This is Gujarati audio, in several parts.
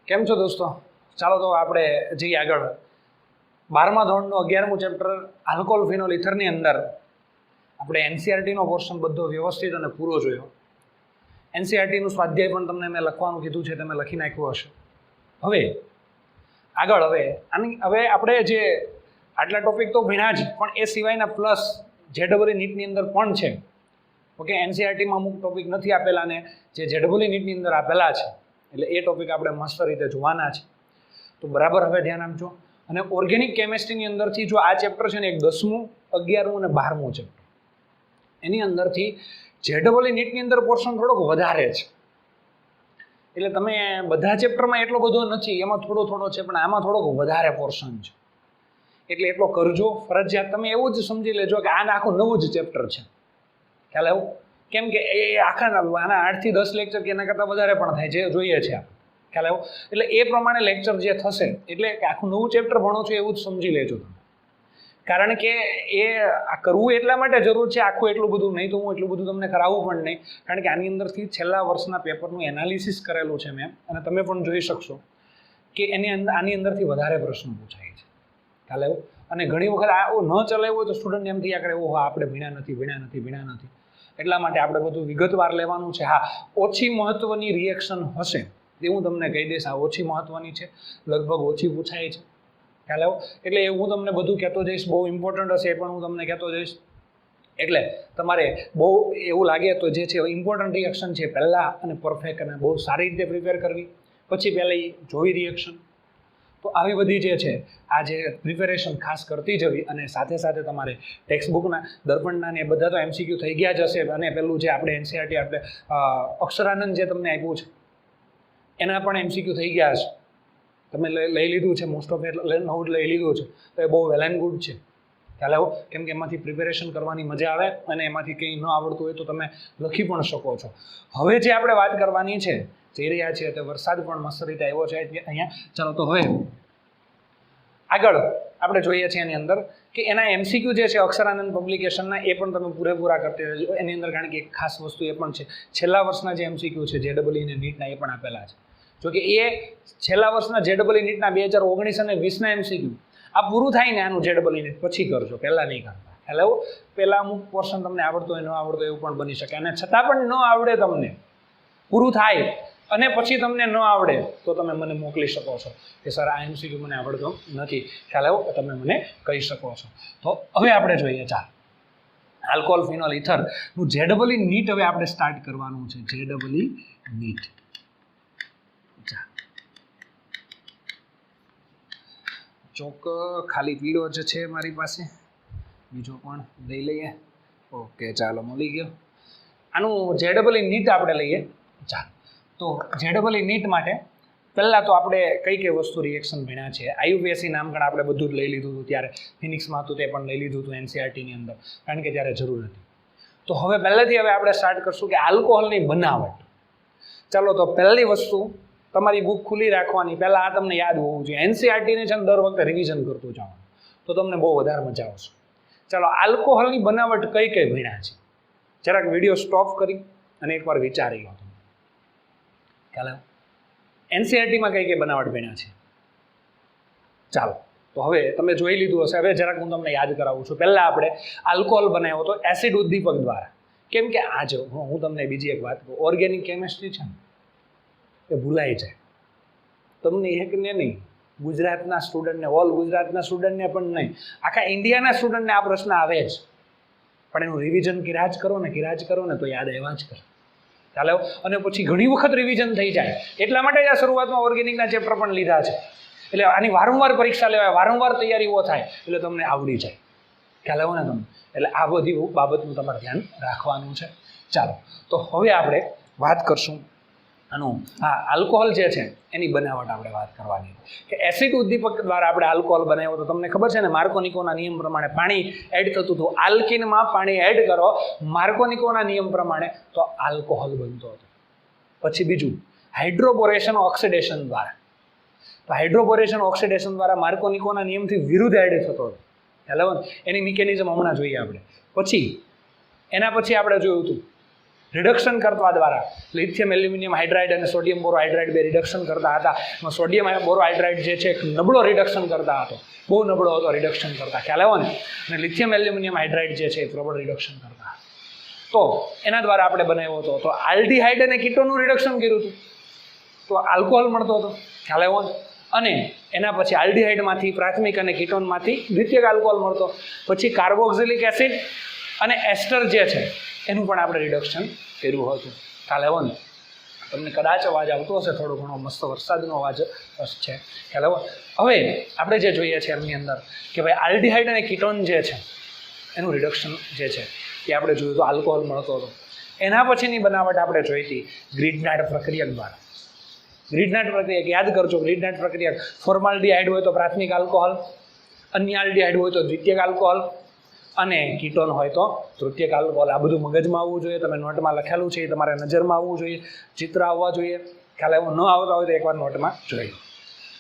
કેમ છો દોસ્તો? ચાલો તો આપણે જઈએ આગળ. 12મા ધોરણનું 11મું ચેપ્ટર આલ્કોહોલ ફિનોલ ઇથરની અંદર આપણે એનસીઆરટીનો પોર્શન બધો વ્યવસ્થિત અને પૂરો જોયો. એનસીઆરટીનું સ્વાધ્યાય પણ તમને મેં લખવાનું કીધું છે, તમે લખી નાખ્યું હશે. હવે આપણે જે આટલા ટોપિક તો ભણ્યા જ, પણ એ સિવાયના પ્લસ જેડબલઈ નીટની અંદર પણ છે. ઓકે, એનસીઆરટીમાં અમુક ટોપિક નથી આપેલા ને જે જેડબલઈ નીટની અંદર આપેલા છે, એટલે એ ટોપિક આપણે મસ્ત રીતે જોવાના છે. તો બરાબર હવે ધ્યાન આપજો. અને ઓર્ગેનિક કેમેસ્ટ્રીની અંદરથી જો આ ચેપ્ટર છે ને, એક 10મું, 11મું અને 12મું ચેપ્ટર, એની અંદરથી જેડબલઈ નીટની અંદર પોર્શન થોડોક વધારે છે. એટલે તમે બધા ચેપ્ટરમાં એટલો બધો નથી, એમાં થોડો છે, પણ આમાં થોડોક વધારે પોર્શન છે. એટલે એટલો કરજો ફરજિયાત. તમે એવું જ સમજી લેજો કે આને આખું નવું જ ચેપ્ટર છે. ખ્યાલ આવ્યો? કેમ કે એ આના 8 થી 10 લેક્ચર કે એના કરતાં વધારે પણ થાય, જે જોઈએ છે. ખ્યાલ આવ્યો? એટલે એ પ્રમાણે લેક્ચર જે થશે, એટલે કે આખું નવું ચેપ્ટર ભણો છો એવું જ સમજી લેજો તમે. કારણ કે એ આ કરવું એટલા માટે જરૂર છે, આખું એટલું બધું નહીં તો હું એટલું બધું તમને કરાવવું પણ નહીં. કારણ કે આની અંદરથી છેલ્લા વર્ષના પેપરનું એનાલિસિસ કરેલું છે મેં, અને તમે પણ જોઈ શકશો કે આની અંદરથી વધારે પ્રશ્નો પૂછાય છે. ખ્યાલ આવ્યો? અને ઘણી વખત આ ન ચલાવ્યું હોય તો સ્ટુડન્ટ એમ થયા કરે, ઓહો આપણે ભણ્યા નથી. એટલા માટે આપણે બધું વિગતવાર લેવાનું છે. હા, ઓછી મહત્વની રિએક્શન હશે એ હું તમને કહી દઈશ. આ ઓછી મહત્વની છે, લગભગ ઓછી પૂછાય છે. ખ્યાલ આવ્યો? એટલે એ હું તમને બધું કહેતો જઈશ. બહુ ઇમ્પોર્ટન્ટ હશે એ પણ હું તમને કહેતો જઈશ. એટલે તમારે બહુ એવું લાગે તો જે છે ઇમ્પોર્ટન્ટ રિએક્શન છે પહેલાં અને પરફેક્ટ અને બહુ સારી રીતે પ્રિપેર કરવી, પછી પહેલાં જોવી રિએક્શન. તો આવી બધી જે છે આ જે પ્રિપેરેશન ખાસ કરતી જવી. અને સાથે સાથે તમારે ટેક્સ્ટબુકના, દર્પણના ને એ બધા તો એમસીક્યુ થઈ ગયા જ હશે. અને પેલું જે આપણે એનસીઆરટી આપણે અક્ષરાનંદ જે તમને આપ્યું છે એના પણ એમસીક્યુ થઈ ગયા હશે. તમે લઈ લીધું છે, મોસ્ટ ઓફ નવું જ લઈ લીધું છે, તો એ બહુ વેલ એન્ડ ગુડ છે. ખ્યાલ આવ્યો? કેમ કે એમાંથી પ્રિપેરેશન કરવાની મજા આવે, અને એમાંથી કંઈ ન આવડતું હોય તો તમે લખી પણ શકો છો. હવે જે આપણે વાત કરવાની છે, જઈ રહ્યા છીએ, તો વરસાદ પણ મસ્ત રીતે આવ્યો છે અહીંયા. ચાલો તો હવે આગળ આપણે જોઈએ છીએ એની અંદર કે એના એમસીક્યુ જે છે અક્ષરાનંદ પબ્લિકેશનના, એ પણ તમે પૂરેપૂરા કરતી રહેજો એની અંદર. કારણ કે એક ખાસ વસ્તુ એ પણ છે, છેલ્લા વર્ષના જે એમસીક્યુ છે જેડબલઈ અને નીટના, એ પણ આપેલા છે. જોકે એ છેલ્લા વર્ષના જેડબલઈ નીટના 2019 અને 20ના એમસીક્યુ આ પૂરું થાય ને આનું જેડબલઈ નીટ પછી કરજો, પહેલાં નહીં કરતા. ખ્યાલ આવ્યો? પહેલાં અમુક પોર્શન તમને આવડતો હોય, ન આવડતો એવું પણ બની શકે. અને છતાં પણ ન આવડે તમને, પૂરું થાય અને પછી તમને ન આવડે તો તમે મને મોકલી શકો છો કે સર આ એમસીક્યુ મને આવડતો નથી. ખ્યાલ આવ્યો? તમે મને કહી શકો છો. તો હવે આપણે જોઈએ, ચાલ આલ્કોહોલ ફિનોલ ઇથરનું જેડબલઈ નીટ હવે આપણે સ્ટાર્ટ કરવાનું છે. જેડબલઈ નીટ ચોક ખાલી પીળો જ છે મારી પાસે, બીજો પણ લઈ લઈએ. ઓકે, ચાલો મળી ગયો. આનું જેડબલઈ નીટ આપણે લઈએ. ચાલો, તો જેડબલઈ નીટ માટે પહેલાં તો આપણે કઈ વસ્તુ રિએક્શન ભણ્યા છે. આઈયુપીએસસી નામકણ આપણે બધું જ લઈ લીધું હતું ત્યારે, ફિનિક્સમાં હતું તે પણ લઈ લીધું હતું એનસીઆરટીની અંદર, કારણ કે ત્યારે જરૂર હતી. તો હવે પહેલેથી આપણે સ્ટાર્ટ કરશું કે આલ્કોહોલની બનાવટ. ચાલો, તો પહેલી વસ્તુ તમારી બુક ખુલ્લી રાખવાની. પહેલાં આ તમને યાદ હોવું જોઈએ. એનસીઆરટીને છે ને દર વખતે રિવિઝન કરતું જવાનું, તો તમને બહુ વધારે મજા આવશે. ચાલો, આલ્કોહોલની બનાવટ કઈ ભણ્યા છે, જરાક વિડીયો સ્ટોપ કરી અને એકવાર વિચારી લો. ખ્યાલ આવ્યો? એનસીઆરટીમાં કઈ બનાવટ ભણ્યા છે? ચાલો, તો હવે તમે જોઈ લીધું હશે. હવે જરાક હું તમને યાદ કરાવું છું. પહેલાં આપણે આલ્કોહોલ બનાવ્યો હતો એસિડ ઉદ્દીપક દ્વારા. કેમ કે આ જો હું તમને બીજી એક વાત કહું, ઓર્ગેનિક કેમેસ્ટ્રી છે ને એ ભૂલાઈ જાય તમને, એકને નહીં, ગુજરાતના સ્ટુડન્ટને, ઓલ ગુજરાતના સ્ટુડન્ટને પણ નહીં, આખા ઇન્ડિયાના સ્ટુડન્ટને આ પ્રશ્ન આવે જ. પણ એનું રિવિઝન કિરાજ કરો ને તો યાદ આવ્યા જ કરે. ચાલો, અને પછી ઘણી વખત રિવિઝન થઈ જાય. એટલા માટે જ આ શરૂઆતમાં ઓર્ગેનિકના ચેપ્ટર પણ લીધા છે. એટલે આની વારંવાર પરીક્ષા લેવાય, વારંવાર તૈયારીઓ થાય, એટલે તમને આવડી જાય. ખ્યાલ આવ્યો ને તમને? એટલે આ બધી બાબતનું તમારે ધ્યાન રાખવાનું છે. ચાલો, તો હવે આપણે વાત કરશું આનું. હા, આલ્કોહોલ જે છે એની બનાવટ આપણે વાત કરવાની કે એસિડ ઉદ્દીપક દ્વારા આપણે આલ્કોહોલ બનાવ્યો. તો તમને ખબર છે ને, માર્કોનિકોના નિયમ પ્રમાણે પાણી એડ થતું હતું. આલ્કિનમાં પાણી એડ કરો માર્કોનિકોના નિયમ પ્રમાણે તો આલ્કોહોલ બનતો હતો. પછી બીજું હાઇડ્રોબોરેશન ઓક્સિડેશન દ્વારા. તો હાઇડ્રોબોરેશન ઓક્સિડેશન દ્વારા માર્કોનિકોના નિયમથી વિરુદ્ધ એડ થતો હતો. હેલો, એની મિકેનિઝમ હમણાં જોઈએ આપણે. પછી એના પછી આપણે જોયું હતું રિડક્શન કરવા દ્વારા લિથિયમ એલ્યુમિનિયમ હાઇડ્રાઇડ અને સોડિયમ બોરોહાઇડ્રાઇડ બે રિડક્શન કરતા હતા. એમાં સોડિયમ બોરોહાઇડ્રાઇડ જે છે એક નબળો રિડક્શન કરતા હતો, બહુ નબળો હતો રિડક્શન કરતા, ખ્યાલ આવ્યો ને. અને લિથિયમ એલ્યુમિનિયમ હાઇડ્રાઇડ જે છે એ પ્રબળ રિડક્શન કરતા. તો એના દ્વારા આપણે બનાવ્યો હતો. તો આલ્ડીહાઇડ અને કીટોનનું રિડક્શન કર્યું હતું તો આલ્કોહોલ મળતો હતો, ખ્યાલ આવ્યો ને. અને એના પછી આલ્ડીહાઇડમાંથી પ્રાથમિક અને કીટોનમાંથી દ્વિતીયક આલ્કોહોલ મળતો. પછી કાર્બોક્સિલિક એસિડ અને એસ્ટર જે છે એનું પણ આપણે રિડક્શન કર્યું હતું, ખ્યાલ આવ્યો ને. તમને કદાચ અવાજ આવતો હશે થોડો ઘણો, મસ્ત વરસાદનો અવાજ છે, ખ્યાલ આવ્યો. હવે આપણે જે જોઈએ છે એમની અંદર કે ભાઈ આલ્ડીહાઇડ અને કીટોન જે છે એનું રિડક્શન જે છે એ આપણે જોયું તો આલ્કોહોલ મળતો હતો. એના પછીની બનાવટ આપણે જોઈ હતી ગ્રીડનાટ પ્રક્રિયક દ્વારા. ગ્રીડનાટ પ્રક્રિયક યાદ કરજો. ગ્રીડનાટ પ્રક્રિયક ફોર્માલ્ડીહાઇડ હોય તો પ્રાથમિક આલ્કોહોલ, અન્ય આલ્ડીહાઇડ હોય તો દ્વિતીયક આલ્કોહોલ અને કીટોન હોય તો તૃતીયક આલ્કોહોલ. આ બધું મગજમાં આવવું જોઈએ, તમે નોટમાં લખેલું છે એ તમારે નજરમાં આવવું જોઈએ, ચિત્ર આવવા જોઈએ, ખ્યાલ આવ્યો. ન આવતા હોય તો એકવાર નોટમાં જોઈએ.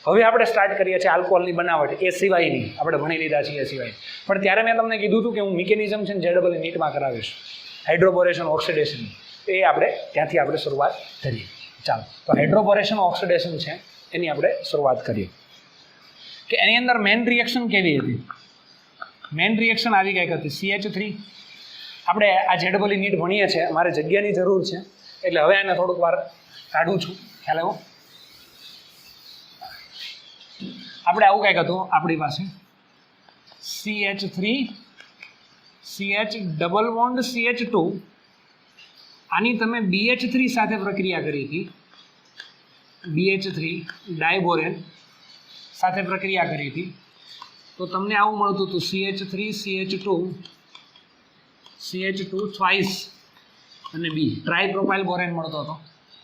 હવે આપણે સ્ટાર્ટ કરીએ છીએ આલ્કોહોલની બનાવટ એ સિવાયની, આપણે ભણી લીધા છીએ એ સિવાય. પણ ત્યારે મેં તમને કીધું હતું કે હું મિકેનિઝમ છે ને જેડબલ નીટમાં કરાવીશ, હાઇડ્રોબોરેશન ઓક્સિડેશન. એ આપણે ત્યાંથી આપણે શરૂઆત કરીએ. ચાલો, તો હાઇડ્રોબોરેશન ઓક્સિડેશન છે એની આપણે શરૂઆત કરીએ કે એની અંદર મેઇન રિએક્શન કેવી હતી. મેઇન રિએક્શન આવી કંઈક હતી CH3. આપણે આ જેડબલી નીટ ભણીએ છીએ, મારે જગ્યાની જરૂર છે એટલે હવે આને થોડુંક વાર કાઢું છું, ખ્યાલ આવ્યો. આપણે આવું કંઈક હતું આપણી પાસે CH3 CH double bond CH2. આની તમે BH3 સાથે પ્રક્રિયા કરી હતી, BH3 ડાયબોરેન સાથે પ્રક્રિયા કરી હતી તો તમને આવું મળતું હતું CH3 CH2 ટ્વાઇસ અને B ટ્રાયપ્રોપાઇલ બોરેન મળતો હતો.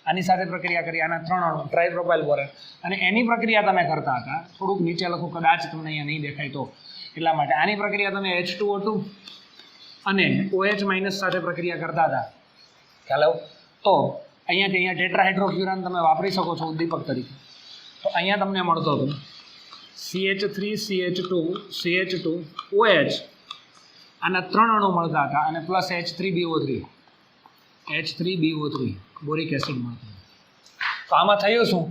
આની સાથે પ્રક્રિયા કરી, આના 3 અણુ ટ્રાયપ્રોપાઇલ બોરેન. અને એની પ્રક્રિયા તમે કરતા હતા, થોડુંક નીચે લખું કદાચ તમને અહીંયા નહીં દેખાય તો એટલા માટે. આની પ્રક્રિયા તમે H2O2 અને OH- સાથે પ્રક્રિયા કરતા હતા, ખ્યાલ આવ્યો. તો અહીંયાથી અહીંયા ટેટ્રાહાઇડ્રોફ્યુરાન તમે વાપરી શકો છો ઉદ્દીપક તરીકે. તો અહીંયા તમને મળતો હતો CH3 CH2 OH, આના 3 અણુ મળતા હતા અને પ્લસ H3BO3 બોરિક એસિડ મળતો. તો આમાં થયું શું,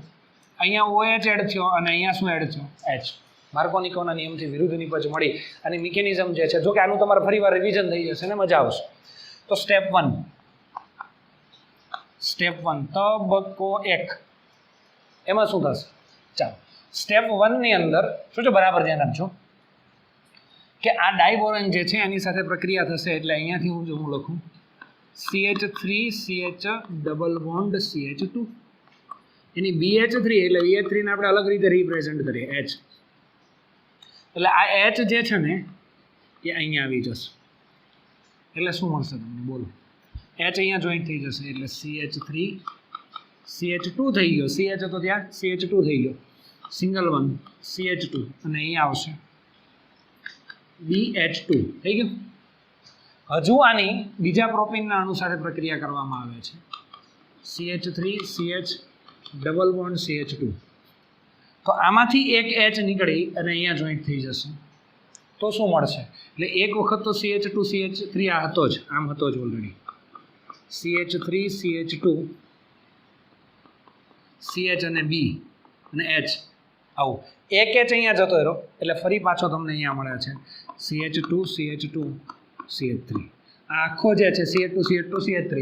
અહીંયા OH એડ થયો અને અહીંયા શું એડ થયો, H. માર્કોનિકોના નિયમથી વિરુદ્ધ નિપજ મળી અને મિકેનિઝમ જે છે, જો કે આનું તમારે ફરીવાર રિવિઝન થઈ જશે ને મજા આવશે. તો સ્ટેપ 1 તબક્કો 1 એમાં શું થશે. ચાલો, સ્ટેપ 1 ની અંદર શું છે બરાબર ધ્યાન આપજો કે આ ડાયબોરેન જે છે એની સાથે પ્રક્રિયા થશે. એટલે અહીંયાથી હું લખું CH3 CH double bond CH2. એની BH3 એટલે BH3 ને આપણે અલગ રીતે રિપ્રેઝન્ટ કરીએ H. એટલે આ H જે છે ને એ અહીંયા આવી જશે. એટલે શું મળશે તમને બોલો, H અહીંયા જોઈન્ટ થઈ જશે એટલે CH3 CH2 થઈ ગયો, CH હતો ત્યાં CH2 થઈ ગયો, સિંગલ વન CH2 અને અહીંયા આવશે BH2 થઈ ગયું. હજુ આની બીજા પ્રોપીનના અણુ સાથે પ્રક્રિયા કરવામાં આવે છે CH3 CH double bond CH2. તો આમાંથી એક H નીકળી અને અહીંયા જોઈન્ટ થઈ જશે તો શું મળશે. એટલે એક વખત તો CH2 CH3 આ હતો જ, આમ હતો જ ઓલરેડી. CH3 CH2 CH અને B અને H આવું એક H અહીંયા જતો રહ્યો એટલે ફરી પાછો તમને અહીંયા મળે છે CH2 CH2 CH3. આ આખો જે છે CH2 CH2 CH3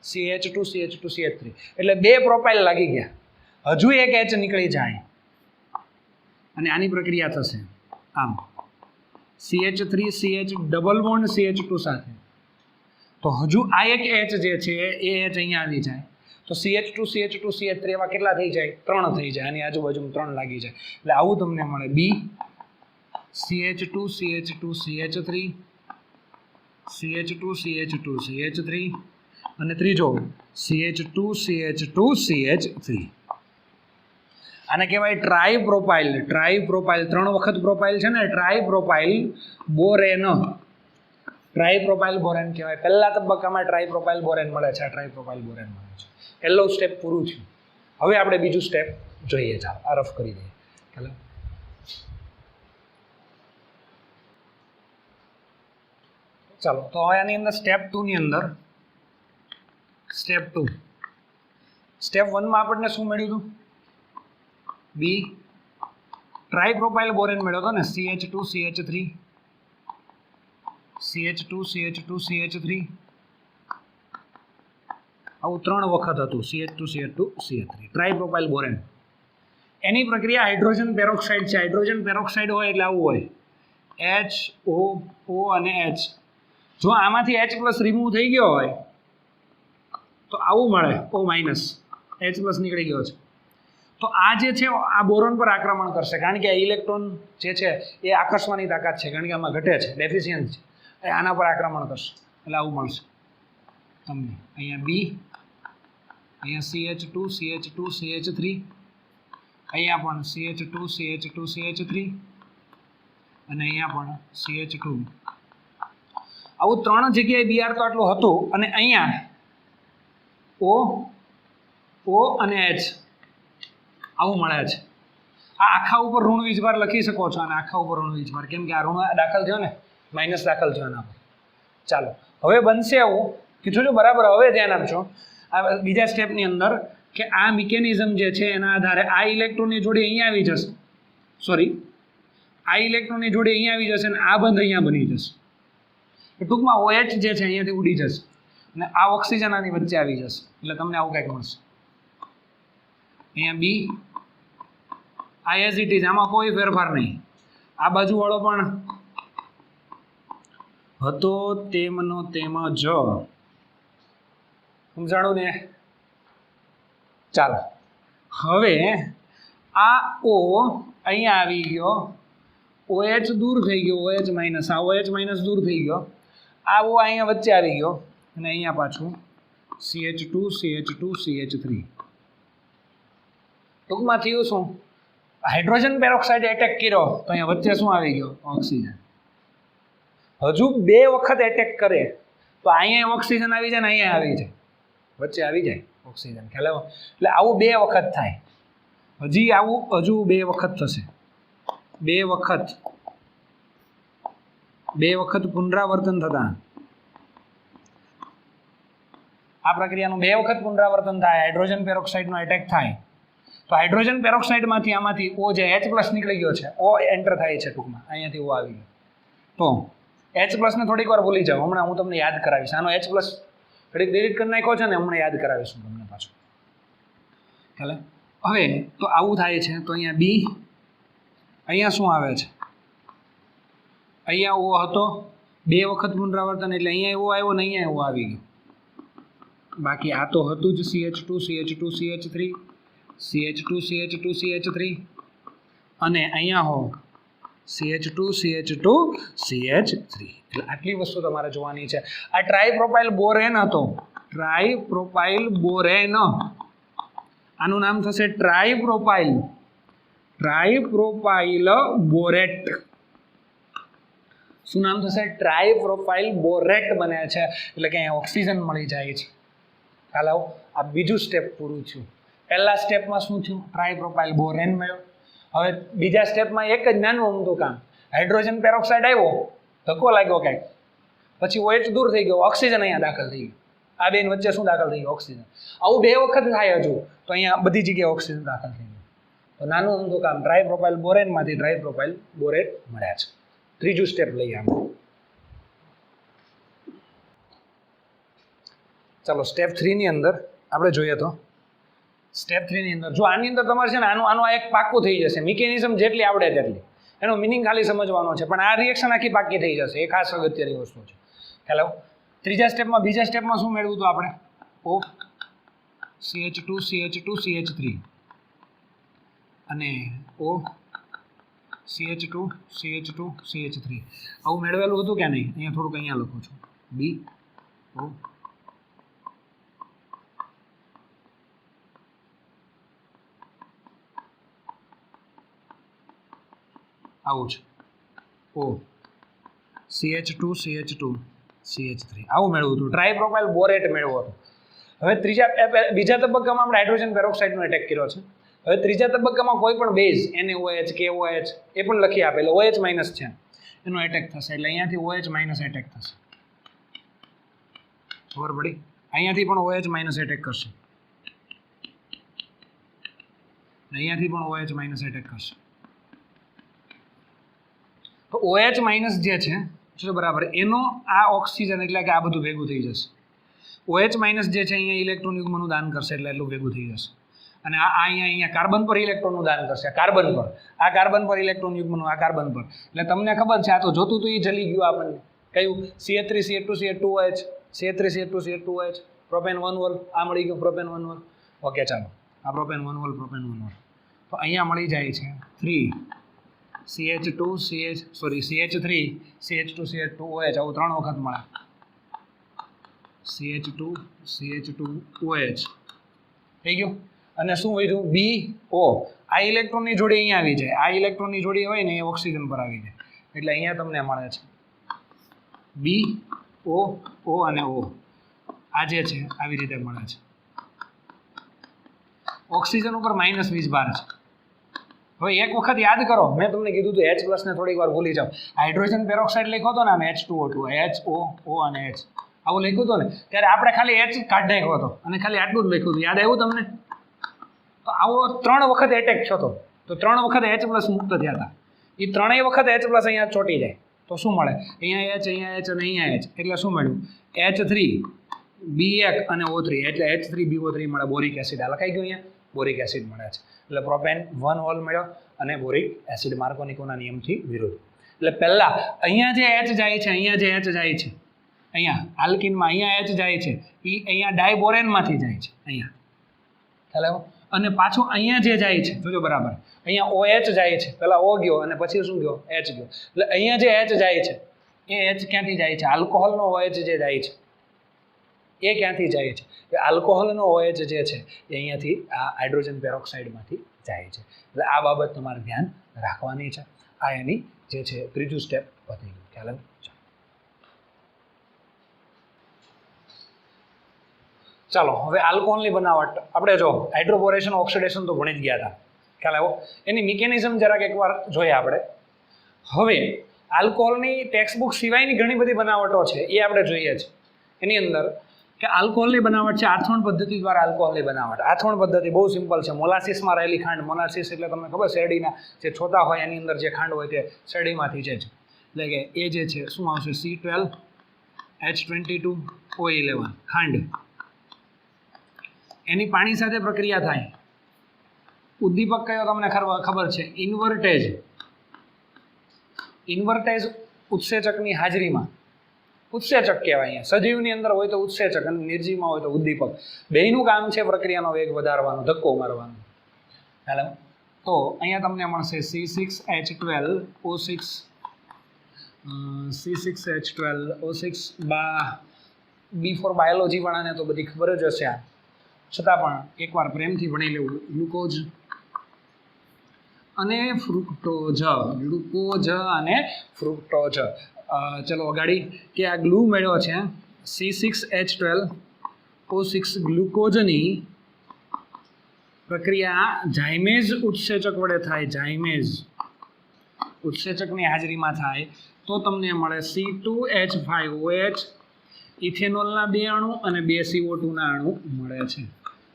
CH2 CH2 CH3 એટલે 2 પ્રોપાઇલ લાગી ગયા. હજુ એક H નીકળી જાય અને આની પ્રક્રિયા થશે આમ CH3 CH double bond CH2 સાથે. તો હજુ આ એક H જે છે એ H અહીંયા આવી જાય તો CH2 CH2 CH3 એમાં કેટલા થઈ જાય, 3 થઈ જાય. આની આજુબાજુમાં 3 લાગી જાય એટલે આવું તમને મળે B CH2 CH2 CH3 CH2 CH2 CH3 અને ત્રીજો CH2 CH2 CH3. આને કહેવાય ટ્રાયપ્રોપાઇલ. 3 વખત પ્રોપાઇલ છે ને, ટ્રાયપ્રોપાઇલ બોરેન. ટ્રાયપ્રોપાઇલ બોરેન કહેવાય. પહેલા તબક્કામાં ટ્રાયપ્રોપાઇલ બોરેન મળે છે, આ ટ્રાયપ્રોપાઇલ બોરેન મળે છે. પહેલો સ્ટેપ પૂરું થયું. હવે આપણે બીજું સ્ટેપ જોઈએ. ચાલો આ રફ કરી દઈએ. ચાલો તો હવે આની અંદર સ્ટેપ 2 ની અંદર સ્ટેપ 2. સ્ટેપ 1 માં આપણને શું મળ્યું હતું? બી ટ્રાઇપ્રોપાઇલ બોરેન મળ્યો હતો ને, CH2CH3 CH2CH2CH3 આવું 3 વખત હતું, CH2CH2CH3 ટ્રાઇપ્રોપાઇલ બોરેન. એની પ્રક્રિયા હાઇડ્રોજન પેરોક્સાઇડ છે. હાઇડ્રોજન પેરોક્સાઇડ હોય એટલે આવું હોય, HO અને H. જો આમાંથી H+ રિમૂવ થઈ ગયો હોય તો આવું મળે, O-, H+ નીકળી ગયો છે. તો આ જે છે આ બોરોન પર આક્રમણ કરશે, કારણ કે આ ઇલેક્ટ્રોન જે છે એ આકર્ષવાની તાકાત છે, કારણ કે આમાં ઘટે છે, ડેફિશિયન્સી છે, આના પર આક્રમણ કરશે એટલે આવું મળશે તમને. અહીંયા બી, અહીંયા CH2CH2CH3, અહીંયા પણ CH2CH2CH3 અને અહીંયા પણ CH2. આવું 3 જગ્યાએ Br તો આટલું હતું અને અહીંયા O અને H આવું મળે છે. આ આખા ઉપર ઋણ વીજભાર લખી શકો છો અને આખા ઉપર ઋણ વીજભાર, કેમ કે આ ઋણ દાખલ થયો ને, માઇનસ દાખલ થયો એના પર. ચાલો હવે બનશે એવું કે જોજો બરાબર, હવે ધ્યાન આપજો આ બીજા સ્ટેપની અંદર કે આ મિકેનિઝમ જે છે એના આધારે આ ઇલેક્ટ્રોનની જોડે અહીંયા આવી જશે, આ ઇલેક્ટ્રોનની જોડે અહીંયા આવી જશે અને આ બંધ અહીંયા બની જશે. ટૂંકમાં OH જે છે અહીંયાથી ઉડી જશે અને આ ઓક્સિજન આની વચ્ચે આવી જશે એટલે તમને આવું કંઈક મળશે. અહીંયા બી, આ એઝ ઇટ ઇઝ, આમાં કોઈ ફેરફાર નહીં. આ બાજુવાળો પણ હતો તેમનો તેમ જ. સમજાણું ને? ચાલો હવે આ O અહીંયા આવી ગયો, OH દૂર થઈ ગયો, OH-, આ OH- દૂર થઈ ગયો, આ O અહીંયા વચ્ચે આવી ગયો અને અહીંયા પાછું CH2CH2CH3. ટૂંકમાં થયું શું? હાઇડ્રોજન પેરોક્સાઇડ એટેક કર્યો તો અહીંયા વચ્ચે શું આવી ગયો? ઓક્સિજન. હજુ 2 વખત એટેક કરે તો અહીંયા ઓક્સિજન આવી જાય ને અહીંયા આવી જાય, વચ્ચે આવી જાય ઓક્સિજન. ખ્યાલ આવ્યો? એટલે આવું 2 વખત થાય. હજી આવું હજુ 2 વખત થશે, 2 વખત પુનરાવર્તન થતા આ પ્રક્રિયાનું 2 વખત પુનરાવર્તન થાય, હાઇડ્રોજન પેરોક્સાઇડનો એટેક થાય તો હાઇડ્રોજન પેરોક્સાઇડમાંથી આમાંથી O જે H+ નીકળી ગયો છે, O એન્ટર થાય છે ટૂંકમાં, અહીંયાથી O આવી ગયો. તો H+ ને થોડીક વાર ભૂલી જાઓ, હમણાં હું તમને યાદ કરાવીશ. આનો H+ ઘડીક ડિલીટ કરી નાખ્યો છે ને, હમણાં યાદ કરાવીશું તમને પાછું. ખ્યાલ? હવે તો આવું થાય છે તો અહીંયા બી, અહીંયા શું આવે છે? અહીંયા O હતો, 2 વખત પુનરાવર્તન એટલે અહીંયા O આવ્યો ને અહીંયા O આવી ગયો. બાકી આ તો હતું જ CH2CH2CH3 CH2CH2CH3 અને અહીંયા હો CH2CH2CH3. એટલે આટલી વસ્તુ તમારે જોવાની છે. આ ટ્રાઇપ્રોપાઇલ બોરેન હતો, ટ્રાઇપ્રોપાઇલ બોરેન, આનું નામ થશે ટ્રાઇપ્રોપાઇલ બોરેટ. શું નામ થશે? ટ્રાઇપ્રોપાઇલ બોરેટ બને છે એટલે કે અહીંયા ઓક્સિજન મળી જાય છે. હાલો, આ બીજું સ્ટેપ પૂરું થયું. પહેલા સ્ટેપમાં શું થયું? ટ્રાઇપ્રોપાઇલ બોરેન મળ્યો. હવે બીજા સ્ટેપમાં એક જ નાનું અમથું કામ, હાઇડ્રોજન પેરોક્સાઇડ આવ્યો, ધક્કો લાગ્યો કંઈક, પછી OH દૂર થઈ ગયો, ઓક્સિજન અહીંયા દાખલ થઈ ગયો. આ બેન વચ્ચે શું દાખલ થઈ ગયું? ઓક્સિજન. આવું 2 વખત થાય હજુ તો અહીંયા બધી જગ્યાએ ઓક્સિજન દાખલ થઈ ગયું. તો નાનું અમથું કામ, ટ્રાઇપ્રોપાઇલ બોરેનમાંથી ટ્રાઇપ્રોપાઇલ બોરેટ મળ્યા છે. ત્રીજું સ્ટેપ લઈએ આમાં. ચાલો સ્ટેપ 3 ની અંદર આપણે જોઈએ તો સ્ટેપ 3 ની અંદર જો આની અંદર તમારે છે ને આનું આ એક પાક્કું થઈ જશે. મિકેનિઝમ જેટલી આવડે તેટલી, એનો મિનિંગ ખાલી સમજવાનો છે, પણ આ રિએક્શન આખી પાકી થઈ જશે. એ ખાસ અગત્યની વસ્તુ છે. હેલો, ત્રીજા સ્ટેપમાં, બીજા સ્ટેપમાં શું મેળવ્યું હતું આપણે? O CH2CH2CH3 અને O CH2CH2CH3 આવું મેળવેલું હતું કે નહીં? અહીંયા થોડુંક અહીંયા લખું છું, B O. આવું છે O CH2CH2CH3 આવું મેળવ્યું હતું. ટ્રાઇપ્રોપાઇલ બોરેટ મેળવ્યો હતો. હવે બીજા તબક્કામાં આપણે હાઇડ્રોજન પેરોક્સાઇડનો એટેક કર્યો છે. હવે ત્રીજા તબક્કામાં કોઈ પણ બેઝ NaOH KOH એ પણ લખી આપેલો OH- છે, એનો એટેક થશે એટલે અહીંયાથી OH- એટેક થશે. ખબર પડી? અહીંયાથી પણ OH માઇનસ એટેક કરશે, અહીંયાથી પણ OH માઇનસ એટેક કરશે. તો OH માઇનસ જે છે બરાબર એનો આ ઓક્સિજન એટલે કે આ બધું ભેગું થઈ જશે. OH માઇનસ જે છે અહીંયા ઇલેક્ટ્રોન યુગ્મનું દાન કરશે એટલે એટલું ભેગું થઈ જશે. અને આ અહીંયા કાર્બન પર ઇલેક્ટ્રોનનું દાન કરશે, કાર્બન પર ઇલેક્ટ્રોન યુગ્મનું આ કાર્બન પર. એટલે તમને ખબર છે આ તો જોતું તો એ જલી ગયું આપણને. કયું? CH3CH2CH2OH, CH3CH2CH2OH, propane 1 wall. આ મળી ગયું પ્રોપેન 1 વોલ. ઓકે ચાલો, આ પ્રોપેન 1 વોલ. તો અહીંયા મળી જાય છે 3CH2CH2OH, આવું 3 વખત મળે. CH2CH2OH થઈ ગયું. અને શું વધ્યું? BO. આ ઇલેક્ટ્રોનની જોડી અહીંયા આવી જાય, આ ઇલેક્ટ્રોનની જોડી હોય ને એ ઓક્સિજન પર આવી જાય એટલે અહીંયા તમને મળે છે BO, O અને O. આ જે છે આવી રીતે મળે છે. ઓક્સિજન ઉપર -20 ભાર છે. હવે એક વખત યાદ કરો, મેં તમને કીધું હતું H+ ને થોડીક વાર ભૂલી જાઓ. હાઇડ્રોજન પેરોક્સાઇડ લખ્યો હતો ને આમ H2O2, HO, O અને H આવું લખ્યું હતું ને, ત્યારે આપણે ખાલી H કાઢી નાખ્યો હતો અને ખાલી આટલું જ લખ્યું હતું. યાદ આવ્યું તમને? તો આવો 3 વખત એટેક થયો હતો. તો 3 વખત H+ મુક્ત થયા હતા. એ 3 વખત H+ અહીંયા ચોટી જાય તો શું મળે? અહીંયા H, અહીંયા H અને અહીંયા H. એટલે શું મળ્યું? H3 B1 અને O3 એટલે H3BO3 મળે. બોરિક એસિડ આ લખાઈ ગયું, અહીંયા બોરિક એસિડ મળે છે. એટલે પ્રોપેન 1 વોલ મળ્યો અને બોરિક એસિડ માર્કોનિકોના નિયમથી વિરુદ્ધ. એટલે પહેલા અહીંયા જે H જાય છે, અહીંયા જે H જાય છે, અહીંયા આલ્કિનમાં અહીંયા H જાય છે, એ અહીંયા ડાયબોરેનમાંથી જાય છે અહીંયા, ખ્યાલ આવ્યો? અને પાછું અહીંયા જે જાય છે જોજો બરાબર, અહીંયા OH જાય છે, પહેલા O ગયો અને પછી શું ગયો? H ગયો. એટલે અહીંયા જે H જાય છે એ H ક્યાંથી જાય છે? આલ્કોહોલનો OH જે જાય છે એ ક્યાંથી જાય છે? એ આલ્કોહોલનો OH જે છે એ અહીંયાથી આ હાઇડ્રોજન પેરોક્સાઇડમાંથી જાય છે. એટલે આ બાબત તમારે ધ્યાન રાખવાની છે. આ એની જે છે ત્રીજું સ્ટેપ પતી ગયું. ખ્યાલ આવ્યો? ચાલો હવે આલ્કોહોલની બનાવટ આપણે જો હાઇડ્રોબોરેશન ઓક્સિડેશન તો ભણી જ ગયા હતા, ખ્યાલ આવ્યો? એની મિકેનિઝમ જરાક એકવાર જોઈએ આપણે. હવે આલ્કોહોલની ટેક્સ્ટ બુક સિવાયની ઘણી બધી બનાવટો છે એ આપણે જોઈએ છે. એની અંદર કે આલ્કોહોલની બનાવટ છે આથવણ પદ્ધતિ દ્વારા. આલ્કોહોલની બનાવટ આથવણ પદ્ધતિ બહુ સિમ્પલ છે. મોલાસીસમાં રહેલી ખાંડ, મોલાસીસ એટલે તમને ખબર શેરડીના જે છોતા હોય એની અંદર જે ખાંડ હોય તે શેરડીમાંથી છે. એટલે કે એ જે છે શું આવશે? C12H22O11 ખાંડ. એની પાણી સાથે પ્રક્રિયા થાય. ઉદ્દીપક કયો તમને ખબર છે? ઇન્વર્ટેજ ઉત્સેચકની હાજરીમાં. ઉત્સેચક કહેવાય. અહીંયા સજીવની અંદર હોય તો ઉત્સેચક અને નિર્જીવમાં હોય તો ઉદ્દીપક. બેયનું કામ છે પ્રક્રિયાનો વેગ વધારવાનો, ધક્કો મારવાનો. હાલો, તો અહીંયા તમને મળશે C6H12O6 B4 બાયોલોજી વાળાને તો બધી ખબર જ હશે. આ છતાં પણ એકવાર પ્રેમથી ભણી લેવું. ગ્લુકોઝ અને ફ્રુક્ટોઝ, ગ્લુકોઝ અને ફ્રુક્ટોઝ. ચલો અગાડી કે આ ગ્લુ મળ્યો છે C6H12O6 ગ્લુકોઝની પ્રક્રિયા ઝાયમેઝ ઉત્સેચક વડે થાય. ઝાયમેઝ ઉત્સેચકની હાજરીમાં થાય તો તમને મળે C2H5OH, ઇથેનોલના 2 અણુ અને 2 CO2ના અણુ મળે છે.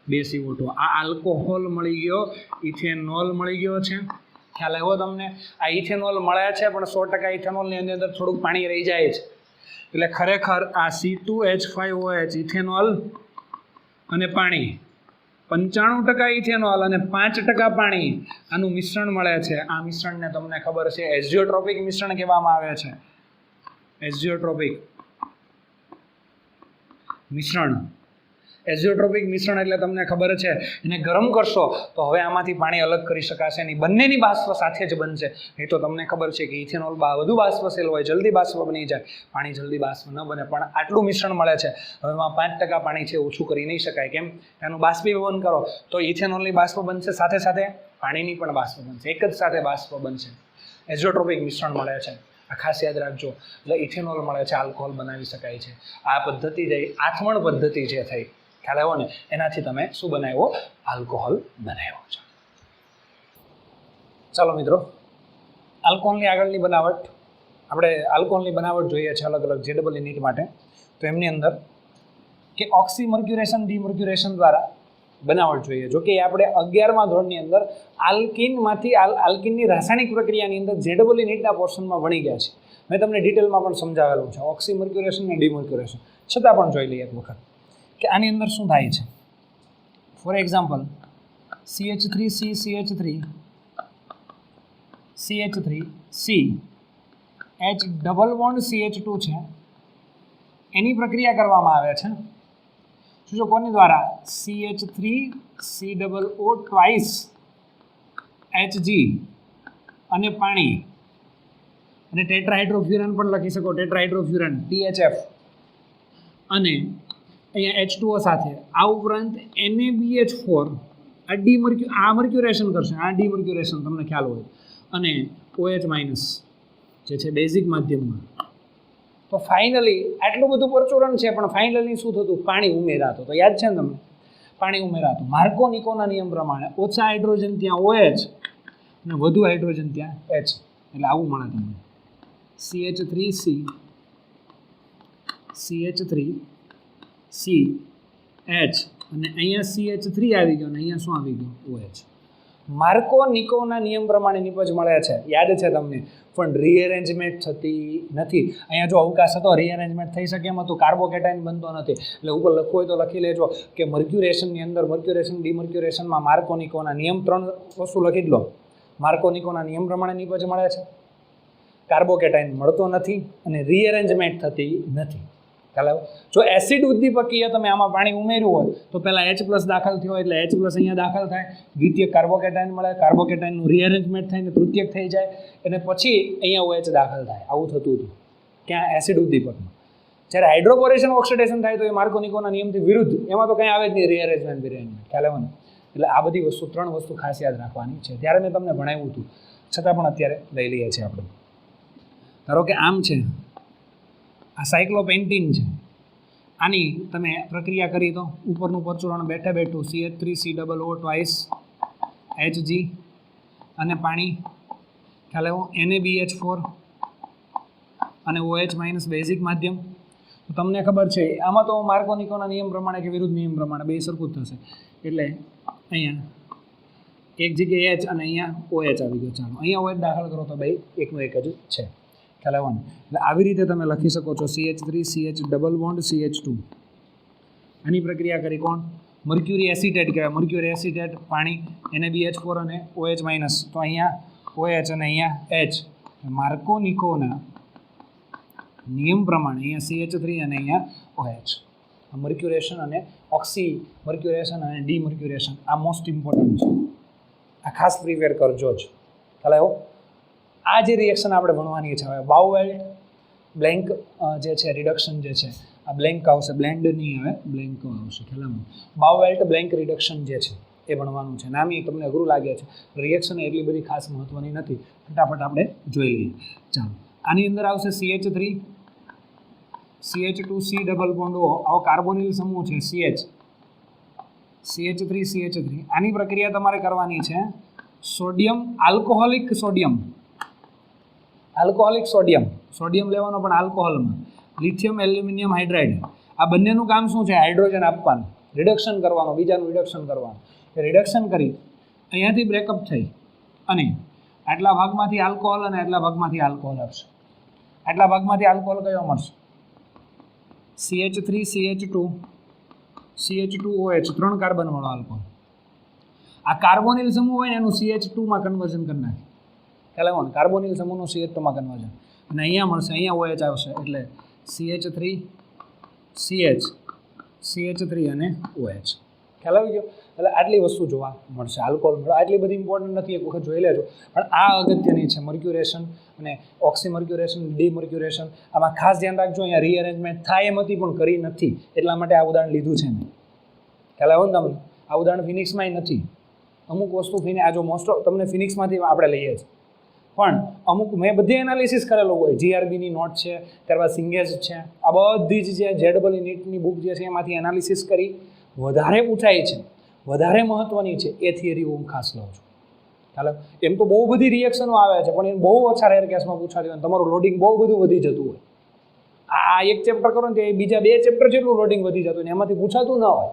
2 CO2. આ આલ્કોહોલ મળી ગયો, ઇથેનોલ મળી ગયો છે. ખ્યાલ આવ્યો તમને? આ ઇથેનોલ મળે છે પણ 100% ઇથેનોલની અંદર થોડુંક પાણી રહી જાય છે. એટલે ખરેખર આ C2H5OH ઇથેનોલ અને પાણી, 95% ઇથેનોલ અને 5% પાણી, આનું મિશ્રણ મળે છે. આ મિશ્રણને તમને ખબર છે એઝિયોટ્રોપિક મિશ્રણ કહેવામાં આવે છે. એઝિયોટ્રોપિક મિશ્રણ. એઝિયોટ્રોપિક મિશ્રણ એટલે તમને ખબર છે એને ગરમ કરશો તો હવે આમાંથી પાણી અલગ કરી શકાશે નહીં. બંનેની બાષ્પ સાથે જ બનશે. નહીં તો તમને ખબર છે કે ઇથેનોલ વધુ બાષ્પશીલ હોય, જલ્દી બાષ્પ બની જાય, પાણી જલ્દી બાષ્પ ન બને. પણ આટલું મિશ્રણ મળે છે. હવે એમાં 5% પાણી છે ઓછું કરી નહીં શકાય. કેમ? એનું બાષ્પીભવન કરો તો ઇથેનોલની બાષ્પ બનશે, સાથે સાથે પાણીની પણ બાષ્પ બનશે, એક જ સાથે બાષ્પ બનશે. એઝિયોટ્રોપિક મિશ્રણ મળે છે. આ ખાસ યાદ રાખજો. એટલે ઇથેનોલ મળે છે, આલ્કોહોલ બનાવી શકાય છે. આ પદ્ધતિ થઈ આથવણ પદ્ધતિ જે થઈ, ખ્યાલ આવ્યો ને? એનાથી તમે શું બનાવ્યો? આલ્કોહોલ બનાવ્યો છે. ચાલો મિત્રો, આલ્કોહોલની આગળની બનાવટ આપણે આલ્કોહોલની બનાવટ જોઈએ છે અલગ અલગ JEE નીટ માટે. તો એમની અંદર કે ઓક્સીમર્ક્યુરેશન ડીમર્ક્યુરેશન દ્વારા બનાવટ જોઈએ. જો કે આપણે 11મા ધોરણની અંદર આલ્કિનમાંથી આલ્કિનની રાસાયણિક પ્રક્રિયાની અંદર ZEE નીટના પોર્શનમાં ભણી ગયા છે. મેં તમને ડિટેલમાં પણ સમજાવેલું છે ઓક્સીમર્ક્યુરેશન અને ડીમર્ક્યુરેશન. છતાં પણ જોઈ લઈએ એક વખત કે આની અંદર શું થાય છે. For example CH3C CH3 CH3C H double bond CH2 છે એની પ્રક્રિયા કરવામાં આવે છે. જો કોની દ્વારા CH3COO ટ્વાઇસ Hg અને પાણી અને ટેટ્રાહાઇડ્રોફ્યુરાન પણ લખી શકો ટેટ્રાહાઇડ્રોફ્યુરાન THF અને અહીંયા H2O સાથે આ ઉપરાંત NaBH4 આ મર્ક્યુરેશન કરશે આ ડીમર્ક્યુરેશન તમને ખ્યાલ હોય અને OH માઇનસ જે છે બેઝિક માધ્યમમાં. તો ફાઇનલી આટલું બધું પરચુરણ છે પણ ફાઇનલી શું થતું પાણી ઉમેરાતું. તો યાદ છે ને તમને પાણી ઉમેરાતું. માર્કો-નિકોના નિયમ પ્રમાણે ઓછા હાઇડ્રોજન ત્યાં OH અને વધુ હાઇડ્રોજન ત્યાં H એટલે આવું મળે તમને CH3C CH3C H અને અહીંયા CH3 આવી ગયો અને અહીંયા શું આવી ગયું OH. માર્કો-નિકોના નિયમ પ્રમાણે નિપજ મળે છે યાદ છે તમને પણ રીએરેન્જમેન્ટ થતી નથી. અહીંયા જો અવકાશ હતો રીએરેન્જમેન્ટ થઈ શકે એમ હતું કાર્બોકેટાઇન બનતો નથી. એટલે ઉપર લખવું હોય તો લખી લેજો કે મર્ક્યુરેશનની અંદર મર્ક્યુરેશન ડીમર્ક્યુરેશનમાં માર્કો-નિકોના નિયમ 3 વસ્તુ લખી જ લો. માર્કો-નિકોના નિયમ પ્રમાણે નિપજ મળે છે, કાર્બોકેટાઇન મળતો નથી અને રીએરેન્જમેન્ટ થતી નથી. ખ્યાલ જો એસિડ ઉદ્દીપકીય તમે આમાં પાણી ઉમેર્યું હોય તો પહેલાં H+ દાખલ થયો એટલે H+ અહીંયા દાખલ થાય, દ્વિતીયક કાર્બોકેટાઇન મળે, કાર્બોકેટાઇનનું રીઅરેન્જમેન્ટ થઈને તૃતીયક થઈ જાય અને પછી અહીંયા OH દાખલ થાય. આવું થતું હતું ક્યાં એસિડ ઉદ્દીપકમાં. જ્યારે હાઇડ્રોબોરેશન ઓક્સિડેશન થાય તો એ માર્કો-નિકોના નિયમથી વિરુદ્ધ, એમાં તો કંઈ આવે જ નહીં રીઅરેન્જમેન્ટ બીરેન્જમેન્ટ. ખ્યાલ આવે ને. એટલે આ બધી વસ્તુ 3 વસ્તુ ખાસ યાદ રાખવાની છે. ત્યારે મેં તમને ભણાવ્યું હતું છતાં પણ અત્યારે લઈ લઈએ છીએ આપણે. ધારો કે આમ છે આ સાયક્લોપેન્ટીન છે, આની તમે પ્રક્રિયા કરી તો ઉપરનું પરચુરણ બેઠે બેઠું CH3COO ટ્વાઇસ Hg અને પાણી ખ્યાલ આવ્યો NaBH4 અને OH માઇનસ બેઝિક માધ્યમ. તો તમને ખબર છે આમાં તો માર્કો-નિકોના નિયમ પ્રમાણે કે વિરુદ્ધ નિયમ પ્રમાણે બે સરખું જ થશે. એટલે અહીંયા એક જગ્યાએ H અને અહીંયા OH આવી ગયો. ચાલો અહીંયા OH દાખલ કરો તો ભાઈ એકનું એક જ છે. ખ્યાલ આવવાનું. એટલે આવી રીતે તમે લખી શકો છો CH3 CH double bond CH2 આની પ્રક્રિયા કરી કોણ મર્ક્યુરી એસિટેટ કહેવાય. મર્ક્યુરી એસિટેટ પાણી NaBH4 અને OH માઇનસ. તો અહીંયા OH અને અહીંયા H માર્કો-નિકોના નિયમ પ્રમાણે અહીંયા CH3 અને અહીંયા OH મર્ક્યુરેશન અને ઓક્સી મર્ક્યુરેશન અને ડીમર્ક્યુરેશન આ મોસ્ટ ઇમ્પોર્ટન્ટ છે. આ ખાસ પ્રિપેર કરજો જ. ખ્યાલ આવ્યો. આ જે રિએક્શન આપણે ભણવાની છે હવે બાઉવેલ્ટ બ્લેન્ક જે છે રિડક્શન જે છે આ બ્લેન્ક આવશે, બ્લેન્ડ નહીં આવે બ્લેન્ક આવશે. ખ્યાલ બાઉવેલ્ટ બ્લેન્ક રિડક્શન જે છે એ ભણવાનું છે. નામ એ તમને અઘરું લાગે છે, રિએક્શન એટલી બધી ખાસ મહત્વની નથી, ફટાફટ આપણે જોઈ લઈએ. ચાલો આની અંદર આવશે CH3 CH2C double bond O આવો કાર્બોનિલ સમૂહ છે CH3 આની પ્રક્રિયા તમારે કરવાની છે સોડિયમ આલ્કોહોલિક સોડિયમ લેવાનો પણ આલ્કોહોલમાં, લિથિયમ એલ્યુમિનિયમ હાઇડ્રાઇડ. આ બંનેનું કામ શું છે હાઇડ્રોજન આપવાનું, રિડક્શન કરવાનું, બીજાનું રિડક્શન કરવાનું. એ રિડક્શન કરી અહીંયાથી બ્રેકઅપ થઈ અને આટલા ભાગમાંથી આલ્કોહોલ અને આટલા ભાગમાંથી આલ્કોહોલ આપશે. આટલા ભાગમાંથી આલ્કોહોલ કયો મળશે CH3 CH2OH 3 કાર્બન વાળો આલ્કોહોલ. આ કાર્બોનિલ સમૂહ હોય ને એનું CH2 માં કન્વર્ઝન કરી નાખે. ખ્યાલ આવ્યો ને કાર્બોનિલ સમૂહનું CH2 માં કન્વર્ઝન અને અહીંયા મળશે, અહીંયા OH આવશે એટલે CH3 CH3 અને OH. ખ્યાલ આવી ગયો. એટલે આટલી વસ્તુ જોવા મળશે. આલ્કોહોલ મળે આટલી બધી ઇમ્પોર્ટન્ટ નથી, એક વખત જોઈ લેજો. પણ આ અગત્યની છે મર્ક્યુરેશન અને ઓક્સીમર્ક્યુરેશન ડીમર્ક્યુરેશન. આમાં ખાસ ધ્યાન રાખજો અહીંયા રીઅરેન્જમેન્ટ થાય એમ હતી પણ કરી નથી, એટલા માટે આ ઉદાહરણ લીધું છે મેં. ખ્યાલ આવ્યો ને તમને. આ ઉદાહરણ ફિનિક્સમાંય નથી. અમુક વસ્તુ આ જો મોસ્ટ ઓફ તમને ફિનિક્સમાંથી આપણે લઈએ છીએ પણ અમુક મેં બધી એનાલિસિસ કરેલો હોય. GRBની નોટ છે, ત્યારબાદ સિંગેજ છે, આ બધી જ જે ZEE નીટની બુક જે છે એમાંથી એનાલિસિસ કરી વધારે પૂછાય છે, વધારે મહત્વની છે એ થિયરી હું ખાસ લઉં છું. ચાલો એમ તો બહુ બધી રિએક્શનો આવે છે પણ એ બહુ ઓછા રેર કેસમાં પૂછાતી હોય, તમારું લોડિંગ બહુ બધું વધી જતું હોય. આ એક ચેપ્ટર કરો ને તો એ બીજા 2 ચેપ્ટર જેટલું લોડિંગ વધી જતું ને એમાંથી પૂછાતું ના હોય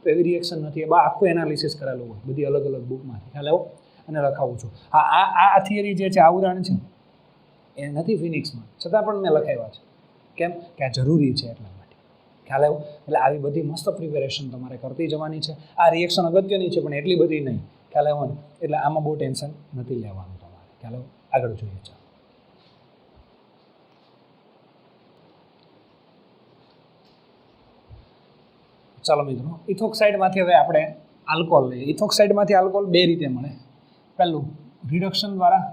તો એવી રિએક્શન નથી. એ આખું એનાલિસિસ કરેલું હોય બધી અલગ અલગ બુકમાંથી. ખ્યાલ આવ્યો? અને લખાવું છું. હા, આ થિયરી જે છે, આ ઉદાહરણ છે એ નથી ફિનિક્સમાં, છતાં પણ મેં લખાવ્યા છે. કેમ કે આ જરૂરી છે એટલા માટે. ખ્યાલ આવ્યો? એટલે આવી બધી મસ્ત પ્રિપેરેશન તમારે કરતી જવાની છે. આ રિએક્શન અગત્યની છે પણ એટલી બધી નહીં. ખ્યાલ આવ્યો ને? એટલે આમાં બહુ ટેન્શન નથી લેવાનું તમારે. ખ્યાલ આવ્યો? આગળ જોઈએ. ચાલો મિત્રો, ઇથોક્સાઇડમાંથી હવે આપણે આલ્કોહોલ લઈએ. ઇથોક્સાઇડમાંથી આલ્કોહોલ 2 રીતે મળે. પહેલું રિડક્શન દ્વારા.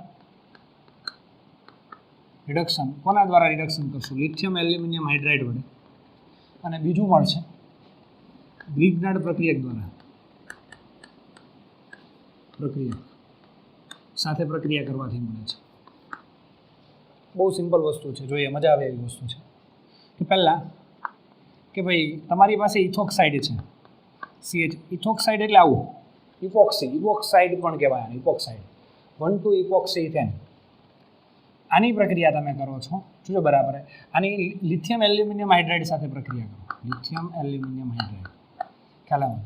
રિડક્શન કોના દ્વારા રિડક્શન કરશું? લિથિયમ એલ્યુમિનિયમ હાઇડ્રાઇડ વડે. અને બીજું મળશે ગ્રિગ્નાર્ડ પ્રક્રિયક દ્વારા. પ્રક્રિયા સાથે પ્રક્રિયા કરવાથી મળે છે. બહુ સિમ્પલ વસ્તુ છે, જોઈએ મજા આવે એવી વસ્તુ છે. કે પહેલાં કે ભાઈ તમારી પાસે ઇથોક્સાઇડ છે, CH. ઇથોક્સાઇડ એટલે આવું ઇપોક્સી, ઇપોક્સાઇડ પણ કહેવાય. ઇપોક્સાઇડ 1,2 ઇપોક્સીથેન. આની પ્રક્રિયા તમે કરો છો, જોજો બરાબર. આની લિથિયમ એલ્યુમિનિયમ હાઇડ્રાઇડ સાથે પ્રક્રિયા કરો. Lithium aluminium hydride. ખ્યાલ આવે?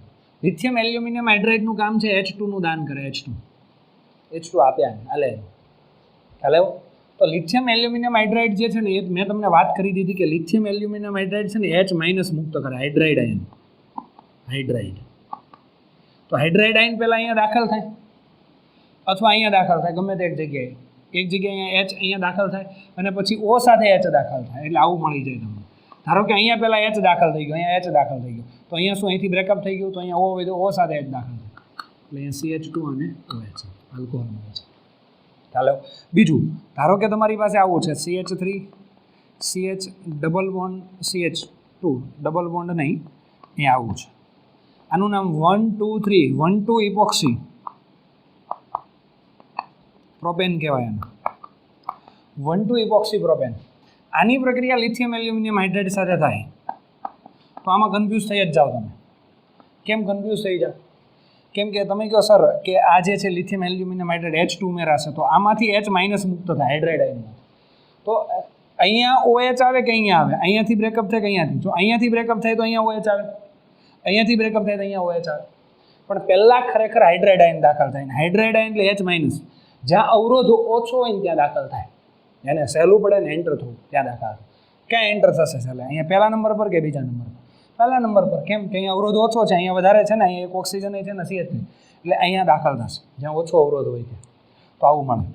લિથિયમ એલ્યુમિનિયમ હાઇડ્રાઇડનું કામ છે H2 નું દાન કરે. H2 આપ્યા હાલે. ખ્યાલ આવ્યો? તો લિથિયમ એલ્યુમિનિયમ હાઇડ્રાઇડ જે છે ને, એ મેં તમને વાત કરી દીધી કે લિથિયમ એલ્યુમિનિયમ હાઇડ્રાઇડ છે ને H- મુક્ત કરે. Hydride ion. હાઇડ્રાઇડ. તો હાઇડ્રાઇડ આયન પહેલાં અહીંયા દાખલ થાય અથવા અહીંયા દાખલ થાય, ગમે તે એક જગ્યાએ. એક જગ્યાએ અહીંયા H અહીંયા દાખલ થાય અને પછી O સાથે H દાખલ થાય. એટલે આવું મળી જાય તમને. ધારો કે અહીંયા પહેલાં H દાખલ થઈ ગયો, અહીંયા H દાખલ થઈ ગયો, તો અહીંયા શું અહીંથી બ્રેકઅપ થઈ ગયું, તો અહીંયા O હોય તો O સાથે H દાખલ થાય. એટલે અહીંયા CH2 અને OH આલ્કોહોલ મળે છે. ચાલો બીજું, ધારો કે તમારી પાસે આવું છે CH3 CH double bond CH2 double bond નહીં, એ આવું છે. આનું નામ 1 2 3 1 2 ઇપોક્સી પ્રોપેન કહેવાય. આને 1 2 ઇપોક્સી પ્રોપેન. આની પ્રક્રિયા લિથિયમ એલ્યુમિનિયમ હાઇડ્રાઇડ સાથે થાય. તો આમાં કન્ફ્યુઝ થઈ જ જાઓ તમે. કેમ કન્ફ્યુઝ થઈ જાઓ? કેમ કે તમે કહો સર કે આ જે છે લિથિયમ એલ્યુમિનિયમ હાઇડ્રાઇડ H2 ઉમેરાશે તો આમાંથી H- મુક્ત થાય હાઇડ્રાઇડ આયનમાં. તો અહીંયા OH આવે કે અહીંયા આવે? અહીંયાથી બ્રેકઅપ થાય કે અહીંયાથી? જો અહીંયાથી બ્રેકઅપ થાય તો અહીંયા OH આવે, અહીંયાથી બ્રેકઅપ થાય તો અહીંયા OH આવે. પણ પહેલાં ખરેખર હાઇડ્રાઇડ આયન દાખલ થાય. હાઇડ્રાઇડ આયન એટલે H-. જ્યાં અવરોધ ઓછો હોય ને ત્યાં દાખલ થાય. એને સહેલું પડે ને એન્ટર થવું ત્યાં દાખલ થાય. ક્યાં એન્ટર થશે સહેલા? અહીંયા પહેલા નંબર પર કે બીજા નંબર પર? પહેલા નંબર પર. કેમ કે અહીંયા અવરોધ ઓછો છે, અહીંયા વધારે છે ને, અહીંયા એક ઓક્સિજન છે ને CH3, એટલે અહીંયા દાખલ થશે જ્યાં ઓછો અવરોધ હોય ત્યાં. તો આવું મળે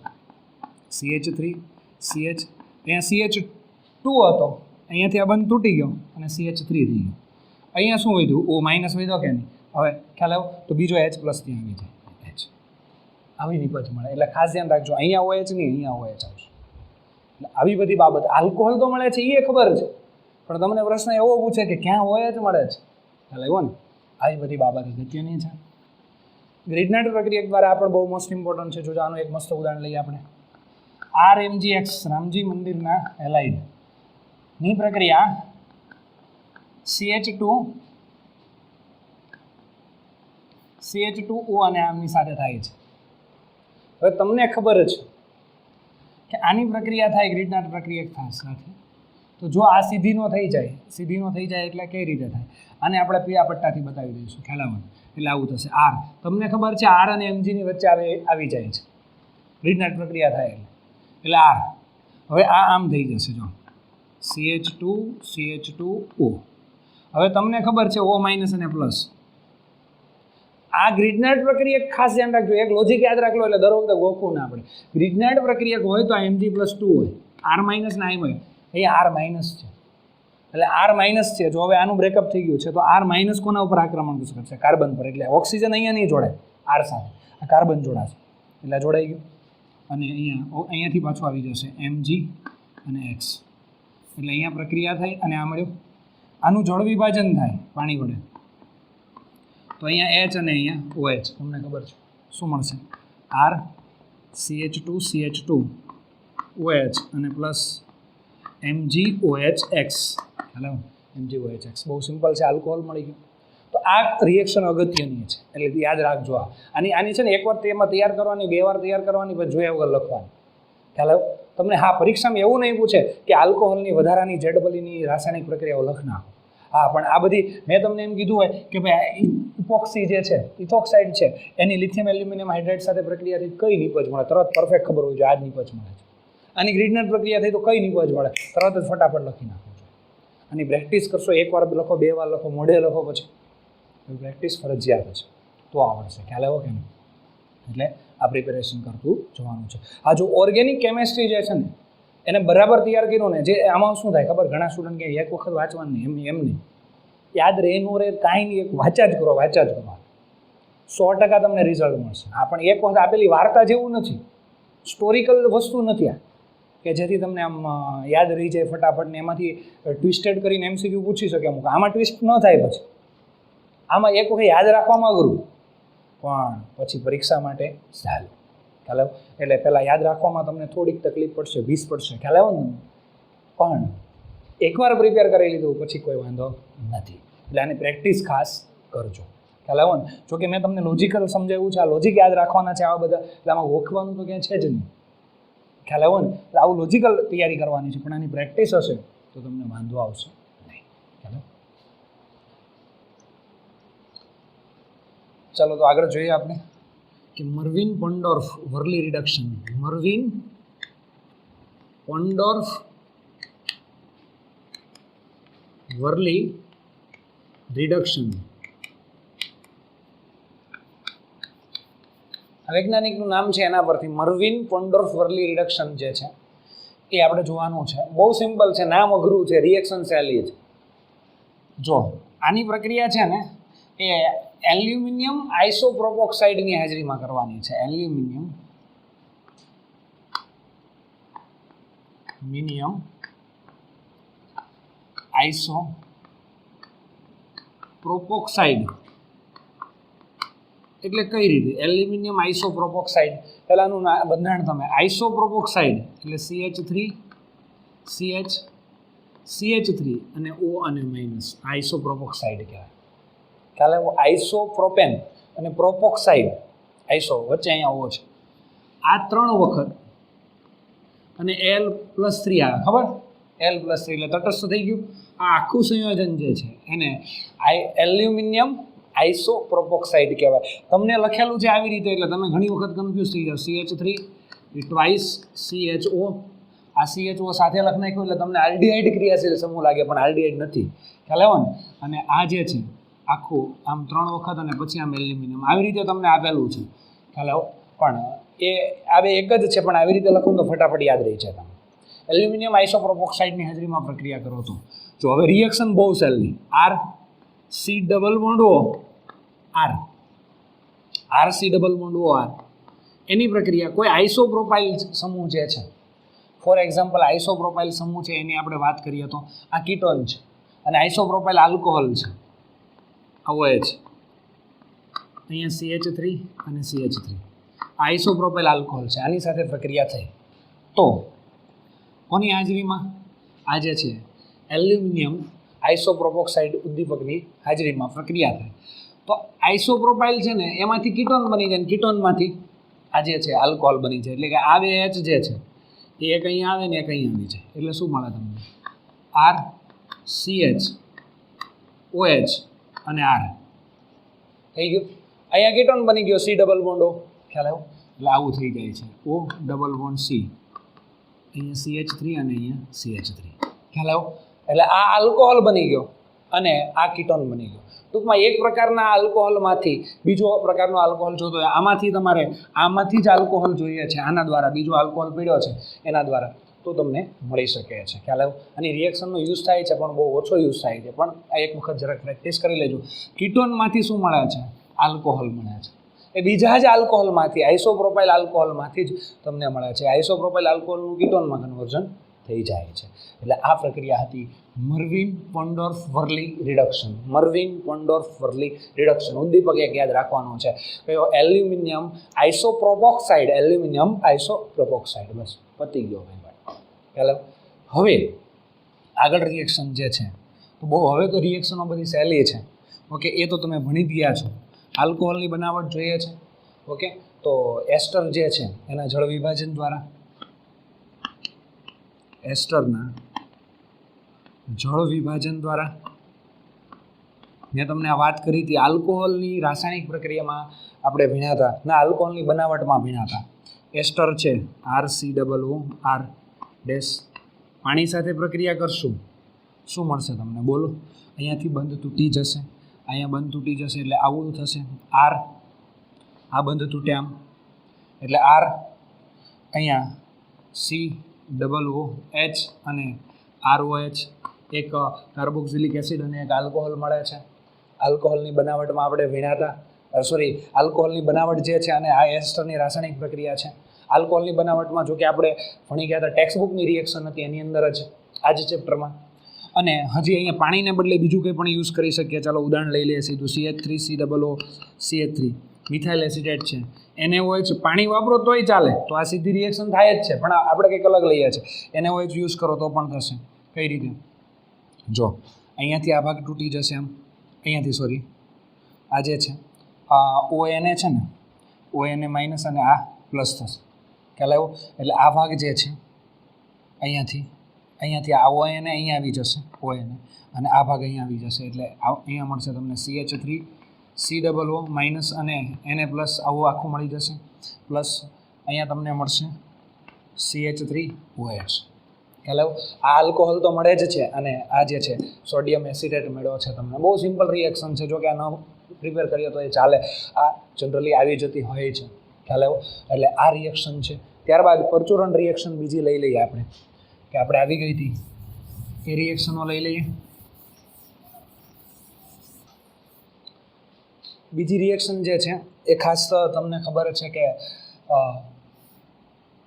CH3 CH. અહીંયા CH2 હતો, અહીંયાથી આ બંધ તૂટી ગયો અને CH3 થઈ ગયો. અહીંયા શું વધ્યું? O- વધ્યો કે નહીં? હવે ખ્યાલ આવ્યો? તો બીજો H+ ત્યાં આવી જાય. H આવી નિપજ મળે. એટલે ખાસ ધ્યાન રાખજો, અહીંયા OH નહીં, અહીંયા OH આવશે. એટલે આવી બધી બાબત. આલ્કોહોલ તો મળે છે એ ખબર છે, પણ તમને પ્રશ્ન એવો પૂછે કે ક્યાં OH મળે છે, ખ્યાલ આવ્યો ને? આવી બધી બાબત અગત્યની છે. ગ્રિગ્નાર્ડ પ્રક્રિયક દ્વારા પણ બહુ મોસ્ટ ઇમ્પોર્ટન્ટ છે. જો આનું એક મસ્ત ઉદાહરણ લઈએ આપણે. RMGX રામજી મંદિરના હેલાઇડ ની પ્રક્રિયા CH2O અને આમની સાથે થાય છે. હવે તમને ખબર જ કે આની પ્રક્રિયા થાય ગ્રિગ્નાર્ડ પ્રક્રિયક સાથે. તો જો આ સીધી નો થઈ જાય, સીધી નો થઈ જાય એટલે કઈ રીતે થાય? આને આપણે પીળા પટ્ટાથી બતાવી દઈશું. ખ્યાલ આવે? એટલે આવું થશે. R તમને ખબર છે R અને Mg ની વચ્ચે આવી જાય છે ગ્રિગ્નાર્ડ પ્રક્રિયા થાય એટલે R. હવે આ આમ થઈ જશે. જો CH2O. હવે તમને ખબર છે O- અને પ્લસ. આ ગ્રિગ્નાર્ડ પ્રક્રિયક ખાસ ધ્યાન રાખજો. એક લોજિક યાદ રાખલો એટલે દર વખતે ગોખવું ના આપણે. ગ્રિગ્નાર્ડ પ્રક્રિયક હોય તો Mg+2 હોય, R- ના એમ હોય. અહીંયા R- છે એટલે R- છે. જો હવે આનું બ્રેકઅપ થઈ ગયું છે તો R- કોના ઉપર આક્રમણ કરશે? કાર્બન પર. એટલે ઓક્સિજન અહીંયા નહીં જોડાય R સાથે, આ કાર્બન જોડાશે એટલે જોડાઈ ગયું. અને અહીંયાથી પાછું આવી જશે Mg અને X. એટલે અહીંયા પ્રક્રિયા થઈ અને આ મળ્યું. આનું જળ વિભાજન થાય પાણી વડે તો અહીંયા H અને અહીંયા OH. તમને ખબર છે શું મળશે? R CH2 OH અને પ્લસ MgOH. Hello, MgOH. બહુ સિમ્પલ છે. આલ્કોહોલ મળી ગયું. તો આ રિએક્શન અગત્યની છે એટલે યાદ રાખજો. આની છે ને એકવાર તેમાં તૈયાર કરવાની, 2 વાર તૈયાર કરવાની, પછી જોયા વગર લખવાની. ખ્યાલ આવ્યો? તમને હા પરીક્ષામાં એવું નહીં પૂછે કે આલ્કોહોલની વધારાની ZEEની રાસાયણિક પ્રક્રિયાઓ લખ નાખો. હા, પણ આ બધી મેં તમને એમ કીધું હોય કે ભાઈ ઇપોક્સી જે છે, ઇથોક્સાઇડ છે, એની લિથિયમ એલ્યુમિનિયમ હાઇડ્રાઇડ સાથે પ્રક્રિયાથી કઈ નિપજ મળે, તરત પરફેક્ટ ખબર હોવી જોઈએ આ જ નિપજ મળે છે. આની ગ્રીડનર પ્રક્રિયા થઈ તો કઈ નિપજ મળે, તરત જ ફટાફટ લખી નાખો છો. આની પ્રેક્ટિસ કરશો, એકવાર લખો, 2 વાર લખો, મોઢે લખો, પછી પ્રેક્ટિસ ફરજિયાત છે તો આવડશે. ખ્યાલ આવ્યો કે નહીં? એટલે આ પ્રિપેરેશન કરતું જવાનું છે. આ જો ઓર્ગેનિક કેમેસ્ટ્રી જે છે ને એને બરાબર તૈયાર કર્યું ને, જે આમાં શું થાય ખબર, ઘણા સ્ટુડન્ટ કે એક વખત વાંચવાનું નહીં, એમ નહીં, યાદ રહે નો રહે કાંઈ નહીં, એક વાંચ્યા જ કરો 100% તમને રિઝલ્ટ મળશે. આ પણ એક વખત આપેલી વાર્તા જેવું નથી, સ્ટોરિકલ વસ્તુ નથી આ કે જેથી તમને આમ યાદ રહી જાય ફટાફટ ને એમાંથી ટ્વિસ્ટેડ કરીને MCQ પૂછી શકે અમુક. આમાં ટ્વિસ્ટ ન થાય, પછી આમાં એક વખત યાદ રાખવામાં અઘરું, પણ પછી પરીક્ષા માટે સારું. ખ્યાલ આવ્યો? એટલે પહેલાં યાદ રાખવામાં તમને થોડીક તકલીફ પડશે, 20 પડશે, ખ્યાલ આવ્યો ને? પણ એકવાર પ્રિપેર કરી લીધું પછી કોઈ વાંધો નથી. એટલે આની પ્રેક્ટિસ ખાસ કરજો. ખ્યાલ આવ્યો ને? જોકે મેં તમને લોજિકલ સમજાવ્યું છે, આ લોજિક યાદ રાખવાના છે આવા બધા, એટલે આમાં ગોખવાનું તો ક્યાંય છે જ નહીં. ખ્યાલ આવ્યો ને? એટલે આવું લોજિકલ તૈયારી કરવાની છે, પણ આની પ્રેક્ટિસ હશે તો તમને વાંધો આવશે નહીં. ખ્યાલ? ચાલો તો આગળ જોઈએ આપણે કે મર્વિન પોન્ડોર્ફ વર્લી રિડક્શન. મર્વિન પોન્ડોર્ફ વર્લી રિડક્શન. વૈજ્ઞાનિકનું નામ છે એના પરથી, મર્વિન પોન્ડોર્ફ વર્લી રિડક્શન જે છે એ આપણે જોવાનું છે. બહુ સિમ્પલ છે, નામ અઘરું છે, રિએક્શન સહેલી છે. જો આની પ્રક્રિયા છે ને એ એલ્યુમિનિયમ આઇસોપ્રોપોક્સાઇડની હાજરીમાં કરવાની છે. એલ્યુમિનિયમ આઇસોપ્રોપોક્સાઇડ એટલે કઈ રીતે? એલ્યુમિનિયમ આઇસોપ્રોપોક્સાઇડ, પહેલાંનું બંધારણ તમે આઇસોપ્રોપોક્સાઇડ એટલે CH3 અને O અને માઇનસ, આઇસોપ્રોપોક્સાઇડ કહેવાય. ખ્યાલ આવ્યો? આઇસોપ્રોપેન અને પ્રોપોક્સાઇડ, આઇસો વચ્ચે અહીંયા O છે, આ 3 વખત અને L+3 આવે, ખબર? L+3 એટલે તટસ્થ થઈ ગયું. આ આખું સંયોજન જે છે એને એલ્યુમિનિયમ આઇસોપ્રોપોક્સાઇડ કહેવાય. તમને લખેલું છે આવી રીતે એટલે તમે ઘણી વખત કન્ફ્યુઝ થઈ જાવ. CH3 ટ્વાઇસ CHO, આ CHO સાથે લખ નાખ્યું એટલે તમને આલ્ડિહાઇડ ક્રિયાશીલ સમૂહ લાગે, પણ આલ્ડિહાઇડ નથી. ખ્યાલ આવ્યો ને? અને આ જે છે આખું આમ 3 વખત અને પછી આમ એલ્યુમિનિયમ, આવી રીતે તમને આપેલું છે. ખ્યાલ આવ્યો? પણ એ આ બે એક જ છે, પણ આવી રીતે લખું તો ફટાફટ યાદ રહી છે તમે. એલ્યુમિનિયમ આઇસોપ્રોપોક્સાઇડની હાજરીમાં પ્રક્રિયા કરો તો જો હવે રિએક્શન બહુ સહેલી. RC double bond O R, RC double bond O R, એની પ્રક્રિયા કોઈ આઇસોપ્રોપાઇલ સમૂહ જે છે, ફોર એક્ઝામ્પલ આઇસોપ્રોપાઇલ સમૂહ છે એની આપણે વાત કરીએ તો આ કીટોન છે અને આઇસોપ્રોપાઇલ આલ્કોહોલ છે, આવો એ છે. અહીંયા CH3 અને CH3 આઇસોપ્રોપાઇલ આલ્કોહોલ છે, આની સાથે પ્રક્રિયા થઈ તો કોની હાજરીમાં? આ જે છે એલ્યુમિનિયમ આઇસોપ્રોપોક્સાઇડ ઉદ્દીપકની હાજરીમાં પ્રક્રિયા થાય તો આઇસોપ્રોપાઇલ છે ને એમાંથી કીટોન બની જાય, કીટોનમાંથી આ જે છે આલ્કોહોલ બની જાય. એટલે કે આ બે H જે છે એ એક અહીંયા આવે ને એક અહીંયા આવી જાય, એટલે શું મળે તમને? RCH OH અને R થઈ ગયું. અહીંયા કીટોન બની ગયો, C ડબલ બોન્ડ O. ખ્યાલ આવ્યો? એટલે આવું થઈ જાય છે, O ડબલ બોન્ડ C, અહીંયા CH3 અને અહીંયા CH3. ખ્યાલ આવ્યો? એટલે આ આલ્કોહોલ બની ગયો અને આ કીટોન બની ગયો. ટૂંકમાં એક પ્રકારના આલ્કોહોલમાંથી બીજો પ્રકારનો આલ્કોહોલ જોતો હોય, આમાંથી જ આલ્કોહોલ જોઈએ છે, આના દ્વારા બીજો આલ્કોહોલ પીડ્યો છે એના દ્વારા, તો તમને મળી શકે છે. ખ્યાલ આવ્યો? અને રિએક્શનનો યુઝ થાય છે પણ બહુ ઓછો યુઝ થાય છે, પણ આ એક વખત જરાક પ્રેક્ટિસ કરી લેજો. કીટોનમાંથી શું મળે છે? આલ્કોહોલ મળે છે. એ બીજા જ આલ્કોહોલમાંથી, આઇસોપ્રોપાઇલ આલ્કોહોલમાંથી જ તમને મળે છે. આઇસોપ્રોપાઇલ આલ્કોહોલનું કીટોનમાં કન્વર્ઝન થઈ જાય છે. એટલે આ પ્રક્રિયા હતી મર્વિન પોન્ડોર્ફ વર્લી રિડક્શન. મર્વિન પોન્ડોર્ફ વર્લી રિડક્શન ઉદ્દીપક એક યાદ રાખવાનો છે કયો? Aluminium આઇસોપ્રોપોક્સાઇડ, aluminium આઇસોપ્રોપોક્સાઇડ. બસ પતી ગયો ભાઈ. ચાલો હવે આગળ રિએક્શન જે છે તો બહુ હવે તો રિએક્શનો બધી સહેલી છે. ઓકે, એ તો તમે ભણી જ ગયા છો. આલ્કોહોલની બનાવટ જોઈએ છે. ઓકે, તો એસ્ટર જે છે એના જળ વિભાજન દ્વારા એસ્ટરના જળ વિભાજન દ્વારા, મેં તમને આ વાત કરી હતી આલ્કોહોલની રાસાયણિક પ્રક્રિયામાં આપણે ભણ્યા હતા ના આલ્કોહોલની બનાવટમાં ભણ્યા હતા. એસ્ટર છે RCOOR ડેશ, પાણી સાથે પ્રક્રિયા કરશું શું મળશે તમને બોલો? અહીંયાથી બંધ તૂટી જશે, અહીંયા બંધ તૂટી જશે એટલે આવું થશે R, આ બંધ તૂટે આમ એટલે R, અહીંયા COOH અને ROH, એક કાર્બોક્સિલિક એસિડ અને એક આલ્કોહોલ મળે છે. આલ્કોહોલની બનાવટમાં આપણે ભણ્યા હતા, આલ્કોહોલની બનાવટ જે છે અને આ એસ્ટરની રાસાયણિક પ્રક્રિયા છે. આલ્કોહોલની બનાવટમાં જો કે આપણે ભણી ગયા હતા ટેક્સ્ટબુકની રિએક્શન હતી એની અંદર જ આ જ ચેપ્ટરમાં, અને હજી અહીંયા પાણીને બદલે બીજું કંઈ પણ યુઝ કરી શકીએ. ચાલો ઉદાહરણ લઈ લઈએ સીધું, CH3COO CH3 મિથાઇલ એસિટેટ છે, NaOH પાણી વાપરો તોય ચાલે, તો આ સીધી રિએક્શન થાય જ છે, પણ આપણે કંઈક અલગ લઈએ છીએ. NaOH યુઝ કરો તો પણ થશે. કઈ રીતે? જો અહીંયાથી આ ભાગ તૂટી જશે આમ, અહીંયાથી સોરી આ જે છે ONA છે ને, ONA માઇનસ અને આ પ્લસ થશે, ખ્યાલ આવ્યો? એટલે આ ભાગ જે છે અહીંયાથી આ ONA અહીંયા આવી જશે, ONA, અને આ ભાગ અહીંયા આવી જશે, એટલે અહીંયા મળશે તમને CH3COO માઇનસ અને Na પ્લસ આવું આખું મળી જશે, પ્લસ અહીંયા તમને મળશે CH3OH. ખ્યાલ આવ્યો? આ આલ્કોહોલ તો મળે જ છે, અને આ જે છે સોડિયમ એસિટેટ મળ્યો છે તમને. બહુ સિમ્પલ રિએક્શન છે, જો કે આ ન પ્રિપેર કરીએ તો એ ચાલે, આ જનરલી આવી જતી હોય છે. ખ્યાલ આવ્યો? એટલે આ રિએક્શન છે. ત્યારબાદ પરચુરણ રિએક્શન બીજી લઈ લઈએ આપણે, કે આપણે આવી ગઈ હતી એ રિએક્શનો લઈ લઈએ. બીજી રિએક્શન જે છે એ ખાસ તમને ખબર છે કે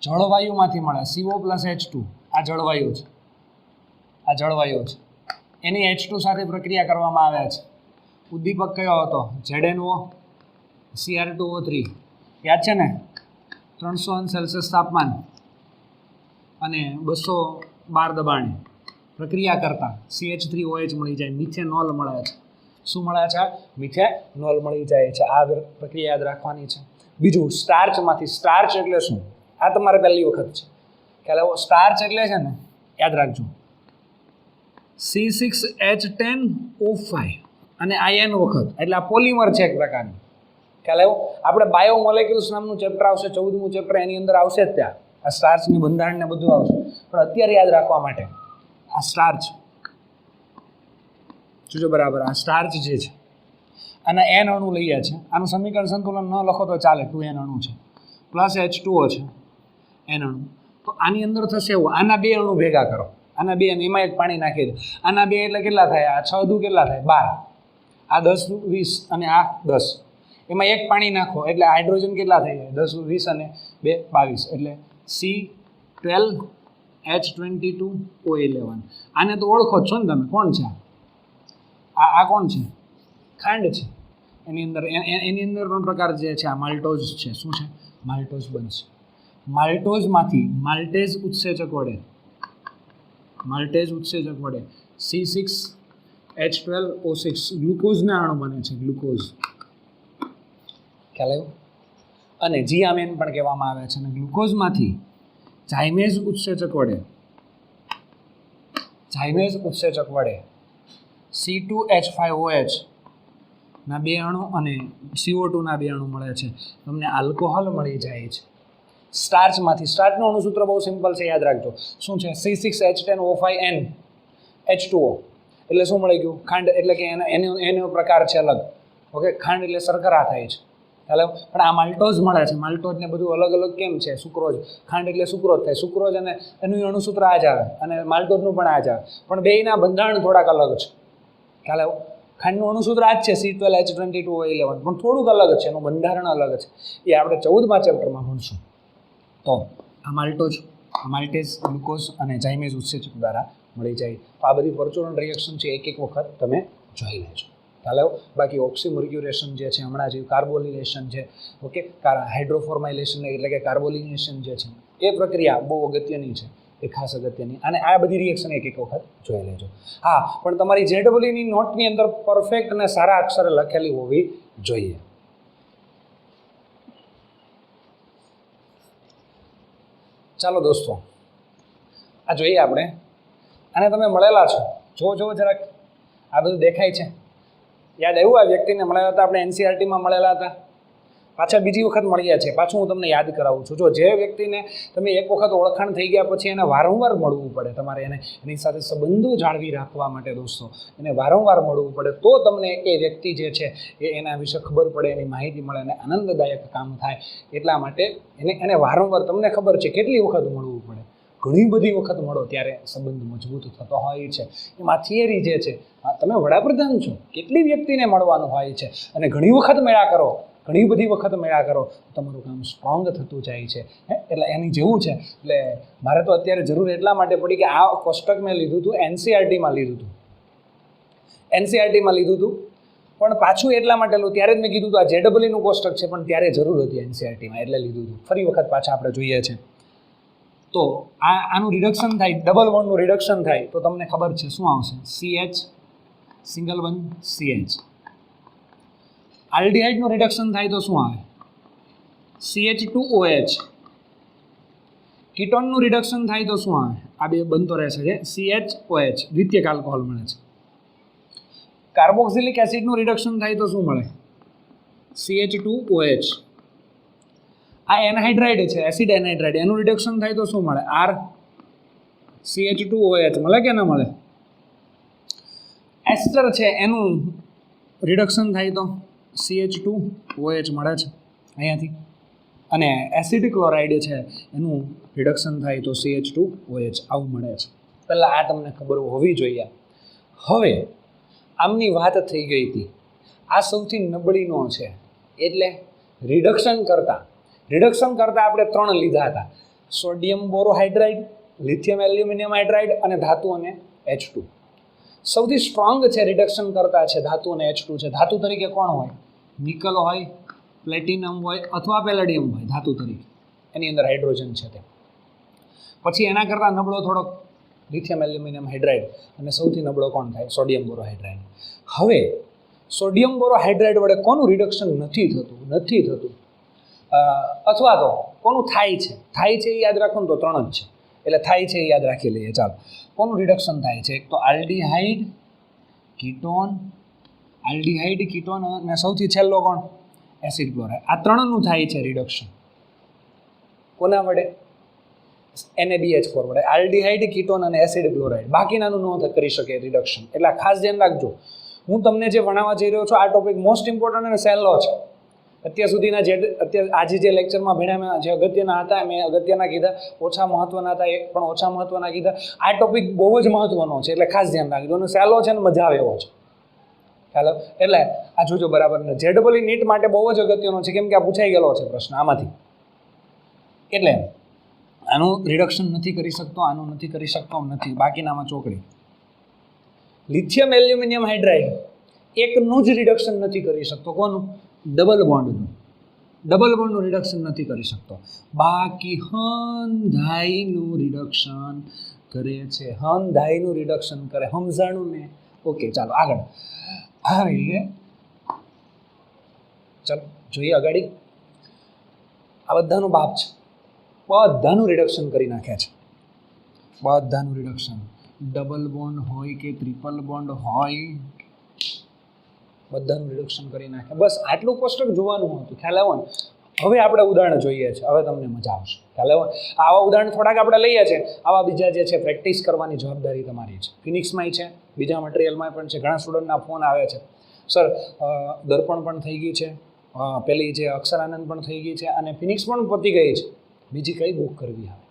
જળવાયુમાંથી મળે, CO પ્લસ H2, આ જળવાયુ છે, એની H2 સાથે પ્રક્રિયા કરવામાં આવે છે. ઉદ્દીપક કયો હતો? ZNO Cr2O3, યાદ છે ને? 300°C તાપમાન અને 212 દબાણે પ્રક્રિયા કરતા CH3OH મળી જાય, મિથેનોલ મળે છે. શું મળે છે? મિથેનોલ મળી જાય છે. આ પ્રક્રિયા યાદ રાખવાની છે. બીજું સ્ટાર્ચમાંથી, સ્ટાર્ચ એટલે શું? આ તમારે પહેલી વખત છે ખ્યાલ આવ્યો? સ્ટાર્ચ એટલે છે ને, યાદ રાખજો, C6H10O5 અને IN વખત, એટલે આ પોલિમર છે એક પ્રકારનું. ખ્યાલ આવ્યો? આપણે બાયોમોલેક્યુલ્સ નામનું ચેપ્ટર આવશે, 14મું ચેપ્ટર, એની અંદર આવશે જ ત્યાં આ સ્ટાર્ચની બંધારણ ને બધું આવશે, પણ અત્યારે યાદ રાખવા માટે આ સ્ટાર્ચ જોજો બરાબર. આ સ્ટાર્ચ જે છે આના N અણુ લઈએ છે, આનું સમીકરણ સંતુલન ન લખો તો ચાલે, 2N અણુ છે, પ્લસ H2O છે N અણુ. તો આની અંદર થશે એવું, આના 2 અણુ ભેગા કરો, આના 2 અને એમાં એક પાણી નાખી દો. આના 2 એટલે કેટલા થાય? આ 6 દુ કેટલા થાય? 12. આ 10 દુ 20 અને આ 10, એમાં એક પાણી નાખો એટલે હાઇડ્રોજન કેટલા થઈ જાય? 10 20 અને 2 22, એટલે C12H22O11. આને તો ઓળખો છો ને તમે, કોણ છે આ કોણ છે? ખાંડ છે. એની અંદર પણ પ્રકાર જે છે આ માલ્ટોઝ છે. શું છે? માલ્ટોઝ બનશે. માલ્ટોઝમાંથી માલ્ટેઝ ઉત્સેચક વડે C6H12O6 ગ્લુકોઝના અણુ બને છે, ગ્લુકોઝ. ખ્યાલ આવ્યો? અને જીઆમેન પણ કહેવામાં આવે છે. અને ગ્લુકોઝમાંથી ઝાયમેઝ ઉત્સેચક વડે C2H5OH ના 2 અણુ અને CO2 ના 2 અણુ મળે છે. તમને આલ્કોહોલ મળી જાય છે. સ્ટાર્ચમાંથી, સ્ટાર્ચનું અણુસૂત્ર બહુ સિમ્પલ છે, યાદ રાખજો. શું છે? C6H10O5N H2O. એટલે શું મળી ગયું? ખાંડ. એટલે કે એનો પ્રકાર છે અલગ. ઓકે, ખાંડ એટલે શર્કરા થાય છે. હેલો, પણ આ માલ્ટોઝ મળે છે. માલ્ટોઝ ને બધું અલગ અલગ કેમ છે? સુક્રોઝ. ખાંડ એટલે સુક્રોઝ થાય. સુક્રોઝ અને એનું અણુસૂત્ર આ જ આવે, અને માલ્ટોઝનું પણ આ જ આવે, પણ બેયના બંધારણ થોડાક અલગ છે. ખ્યાલ આવ્યો? ખાંડનું અણુસૂત્ર આ જ છે, C12H22O11, પણ થોડુંક અલગ છે, એનું બંધારણ અલગ છે. એ આપણે 14મા ચેપ્ટરમાં ભણશું. તો આ માલ્ટેઝ, ગ્લુકોઝ અને ઝાયમેઝ ઉત્સેચક દ્વારા મળી જાય. તો આ બધી પરચુરણ રિએક્શન છે, એક વખત તમે જોઈ લેજો. ખ્યાલ આવ્યો? બાકી ઓક્સીમર્ક્યુરેશન જે છે, હમણાં જે કાર્બોલિનેશન છે, ઓકે, હાઇડ્રોફોર્માઇલેશન એટલે કે કાર્બોલિનેશન જે છે, એ પ્રક્રિયા બહુ અગત્યની છે, એ ખાસ અગત્યની. અને આ બધી રિએક્શન એક વખત જોઈ લેજો. હા, પણ તમારી JEEની નોટની અંદર પરફેક્ટ અને સારા અક્ષરે લખેલી હોવી જોઈએ. ચાલો દોસ્તો, આ જોઈએ આપણે, અને તમે મળેલા છો, જો જરાક આ બધું દેખાય છે, યાદ આવ્યું આ વ્યક્તિને મળેલા હતા આપણે એનસીઆરટીમાં મળેલા હતા, પાછા બીજી વખત મળ્યા છે, પાછું હું તમને યાદ કરાવું છું. જો જે વ્યક્તિને તમે એક વખત ઓળખાણ થઈ ગયા પછી એને વારંવાર મળવું પડે, તમારે એની સાથે સંબંધો જાળવી રાખવા માટે દોસ્તો એને વારંવાર મળવું પડે, તો તમને એ વ્યક્તિ જે છે એના વિશે ખબર પડે, એની માહિતી મળે અને આનંદદાયક કામ થાય. એટલા માટે એને વારંવાર, તમને ખબર છે કેટલી વખત મળવું પડે, ઘણી બધી વખત મળો ત્યારે સંબંધ મજબૂત થતો હોય છે. એમાં થિયરી જે છે, તમે વડાપ્રધાન છો, કેટલી વ્યક્તિને મળવાનું હોય છે, અને ઘણી વખત મળ્યા કરો, ઘણી બધી વખત મળ્યા કરો, તમારું કામ સ્ટ્રોંગ થતું જાય છે. એટલે એની જેવું છે. એટલે મારે તો અત્યારે જરૂર એટલા માટે પડી કે આ કોષ્ટક મેં લીધું હતું એનસીઆરટીમાં લીધું હતું, પણ પાછું એટલા માટે લો, ત્યારે જ મેં કીધું હતું આ જેડબલઈનું કોષ્ટક છે, પણ ત્યારે જરૂર હતી એનસીઆરટીમાં એટલે લીધું હતું. ફરી વખત પાછા આપણે જોઈએ છે તો આનું રિડક્શન થાય, ડબલ બોન્ડનું રિડક્શન થાય તો તમને ખબર છે શું આવશે? CH single one CH. આલ્ડિહાઇડનું રિડક્શન થાય તો શું આવે? CH2OH. કીટોનનું રિડક્શન થાય તો શું આવે? આ બે બનતો રહેશે છે CHOH, દ્વિતીયક આલ્કોહોલ મળે છે. કાર્બોક્સિલિક એસિડનું રિડક્શન થાય તો શું મળે? CH2OH. આ એનહાઇડ્રાઇડ છે, એસિડ એનહાઇડ્રાઇડ, એનું રિડક્શન થાય તો શું મળે? CH2OH મળે કે ના મળે? એસ્ટર છે એનું રિડક્શન થાય તો CH2OH મળે છે અહીંયાથી, અને એસિડ ક્લોરાઇડ છે એનું રિડક્શન થાય તો CH2OH આવું મળે છે. પહેલાં આ તમને ખબર હોવી જોઈએ. હવે આમની વાત થઈ ગઈ હતી, આ સૌથી નબળીનો છે, એટલે રિડક્શન કરતાં આપણે 3 લીધા હતા: સોડિયમ બોરોહાઇડ્રાઇડ, લિથિયમ એલ્યુમિનિયમ હાઇડ્રાઇડ અને ધાતુ અને H2. સૌથી સ્ટ્રોંગ છે રિડક્શન કરતા છે ધાતુ અને H2 છે. ધાતુ તરીકે કોણ હોય? નિકલ હોય, પ્લેટિનમ હોય અથવા પેલેડિયમ હોય ધાતુ તરીકે, એની અંદર હાઇડ્રોજન છે તે. પછી એના કરતાં નબળો થોડોક લિથિયમ એલ્યુમિનિયમ હાઇડ્રાઇડ, અને સૌથી નબળો કોણ થાય? સોડિયમ બોરોહાઇડ્રાઇડ. હવે સોડિયમ બોરોહાઇડ્રાઇડ વડે કોનું રિડક્શન નથી થતું અથવા તો કોનું થાય છે એ યાદ રાખો ને તો 3 જ છે, એટલે થાય છે એ યાદ રાખી લઈએ. ચાલો, કોનું રિડક્શન થાય છે? એક તો આલ્ડિહાઇડ, કીટોન અને સૌથી છેલ્લો કોણ? Acid chloride. આ 3નું થાય છે રિડક્શન. કોના વડે? NaBH4 વડે. આલ્ડિહાઇડ, કીટોન અને એસિડ ક્લોરાઇડ. બાકીનાનું ન કરી શકે રિડક્શન. એટલે ખાસ ધ્યાન રાખજો. હું તમને જે ભણાવવા જઈ રહ્યો છું આ ટોપિક મોસ્ટ ઇમ્પોર્ટન્ટ અને સહેલો છે. અત્યાર સુધીના આજે જે લેક્ચરમાં ભણ્યા જે અગત્યના હતા મેં અગત્યના કીધા, ઓછા મહત્વના હતા એ પણ ઓછા મહત્વના કીધા. આ ટોપિક બહુ જ મહત્વનો છે, એટલે ખાસ ધ્યાન રાખજો. અને સહેલો છે ને મજા આવે એવો છે. ખ્યાલ? એટલે આ જોજો બરાબર ને. જેડબલઈ નીટ માટે બહુ જ અગત્યનો છે, કેમ કે આ પૂછાઈ ગયેલો છે પ્રશ્ન આમાંથી. એટલે આનું રિડક્શન નથી કરી શકતો, આનું નથી કરી શકતો, બાકીનામાં ચોકડી. લિથિયમ એલ્યુમિનિયમ હાઇડ્રાઇડ એકનું જ રિડક્શન નથી કરી શકતો. કોનું? ડબલ બોન્ડનું રિડક્શન નથી કરી શકતો. બાકી હંધાઈનું રિડક્શન કરે છે. હંધાઈનું રિડક્શન કરે. સમજાણું ને? ઓકે, ચાલો આગળ. હવે ચાલો જોઈએ અગાડી. આ બધાનું બાપ છે, બધાનું રિડક્શન કરી નાખ્યા છે. બધાનું રિડક્શન, ડબલ બોન્ડ હોય કે ટ્રિપલ બોન્ડ હોય, બધાનું રિડક્શન કરી નાખે. બસ આટલું કોષ્ટક જોવાનું હતું. ખ્યાલ આવ્યો ને? હવે આપણે ઉદાહરણ જોઈએ છે, હવે તમને મજા આવશે. ખ્યાલ આવ્યો? આવા ઉદાહરણ થોડાક આપણે લઈએ છીએ, આવા બીજા જે છે પ્રેક્ટિસ કરવાની જવાબદારી તમારી છે. ફિનિક્સમાંય છે, બીજા મટીરિયલમાં પણ છે. ઘણા સ્ટુડન્ટના ફોન આવે છે, સર દર્પણ પણ થઈ ગયું છે, પેલી જે અક્ષરાનંદ પણ થઈ ગઈ છે, અને ફિનિક્સ પણ પતી ગઈ છે. બીજી કઈ બુક કરવી હવે?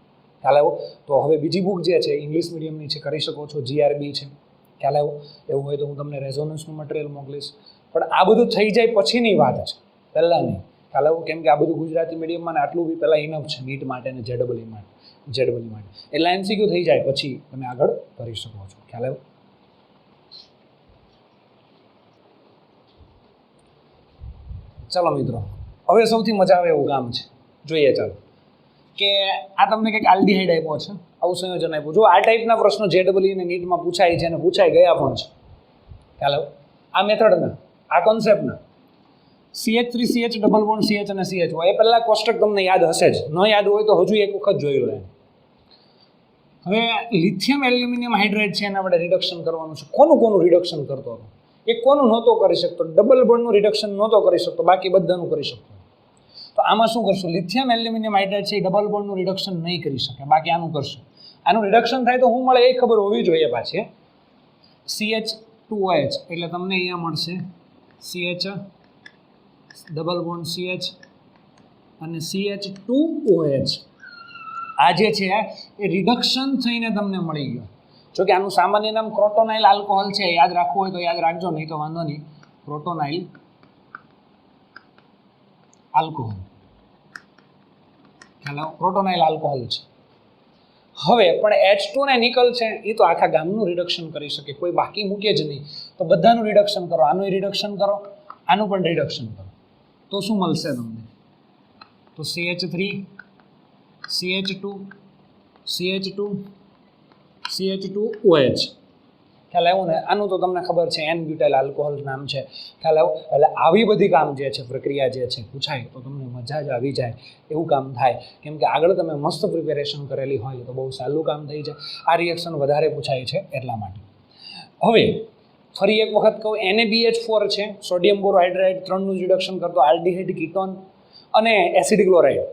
ખ્યાલ આવ્યો? તો હવે બીજી બુક જે છે ઇંગ્લિશ મીડિયમની છે, કરી શકો છો. GRB છે. ખ્યાલ આવ્યો? એવું હોય તો હું તમને રેઝોનન્સનું મટીરિયલ મોકલીશ. પણ આ બધું થઈ જાય પછીની વાત છે, પહેલાં નહીં. ખ્યાલ આવ્યો? કેમ કે આ બધું ગુજરાતી મીડિયમમાં ને આટલું બી પહેલાં ઇનફ છે નીટ માટે અને જેડબલઈ માટે. એટલે MCQ થઈ જાય પછી તમે આગળ કરી શકો છો. ખ્યાલ આવ્યો? ચાલો મિત્રો, હવે સૌથી મજા આવે એવું કામ છે, જોઈએ. ચાલો, કે આ તમને કંઈક આલ્ડિહાઇડ આપ્યો છે, આવું સંયોજન આપ્યું. જો આ ટાઈપના પ્રશ્નો જેડબલઈ અને નીટમાં પૂછાય છે અને પૂછાઈ ગયા પણ છે. ખ્યાલ આવ્યો? આ મેથડના, આ કોન્સેપ્ટના. CH3CH ડબલ બોન્ડ CH અને CH હોય એ પહેલાં કોષ્ટક તમને યાદ હશે જ. ન યાદ હોય તો હજુ એક વખત જોઈ લો. હવે લિથિયમ એલ્યુમિનિયમ હાઇડ્રાઇડ છે એને આપણે રિડક્શન કરવાનું છે. કોનું રિડક્શન કરતો હતો? એ કોનું નહોતો કરી શકતો? ડબલ બોન્ડનું રિડક્શન નહોતો કરી શકતો, બાકી બધાનું કરી શકતો. તો આમાં શું કરશું? લિથિયમ એલ્યુમિનિયમ હાઇડ્રાઇડ છે એ ડબલ બોન્ડનું રિડક્શન નહીં કરી શકે, બાકી આનું કરશું. આનું રિડક્શન થાય તો શું મળે એ ખબર હોવી જોઈએ પાછી. CH2OH એટલે તમને અહીંયા મળશે CH ડબલ બોન્ડ CH અને CH2OH. આ જે છે એ રિડક્શન થઈને તમને મળી ગયો. જો કે આનું સામાન્ય નામ ક્રોટોનાઇલ આલ્કોહોલ છે, યાદ રાખવું હોય તો યાદ રાખજો, નહીં તો વાંધો નહીં. ક્રોટોનાઇલ આલ્કોહોલ, ખ્યાલ? ક્રોટોનાઇલ આલ્કોહોલ છે. હવે પણ H2 ને નિકલ છે એ તો આખા ગામનું રિડક્શન કરી શકે, કોઈ બાકી મૂકે જ નહીં. તો બધાનું રિડક્શન કરો, આનું રિડક્શન કરો, આનું પણ રિડક્શન કરો, તો શું મળશે તમને? તો CH3 CH2 CH2 CH2OH. ખ્યાલ આવ્યું ને? આનું તો તમને ખબર છે, N-બ્યુટાઇલ આલ્કોહોલ નામ છે. ખ્યાલ આવ્યું? એટલે આવી બધી કામ જે છે, પ્રક્રિયા જે છે પૂછાય તો તમને મજા જ આવી જાય એવું કામ થાય. કેમ કે આગળ તમે મસ્ત પ્રિપેરેશન કરેલી હોય તો બહુ સારું કામ થઈ જાય. આ રિએક્શન વધારે પૂછાય છે એટલા માટે. હવે ફરી એક વખત કહું, NaBH4 છે, સોડિયમ બોરોહાઇડ્રાઇડ 3નું રિડક્શન કરતો આલ્ડિહાઇડ કીટોન અને acid chloride.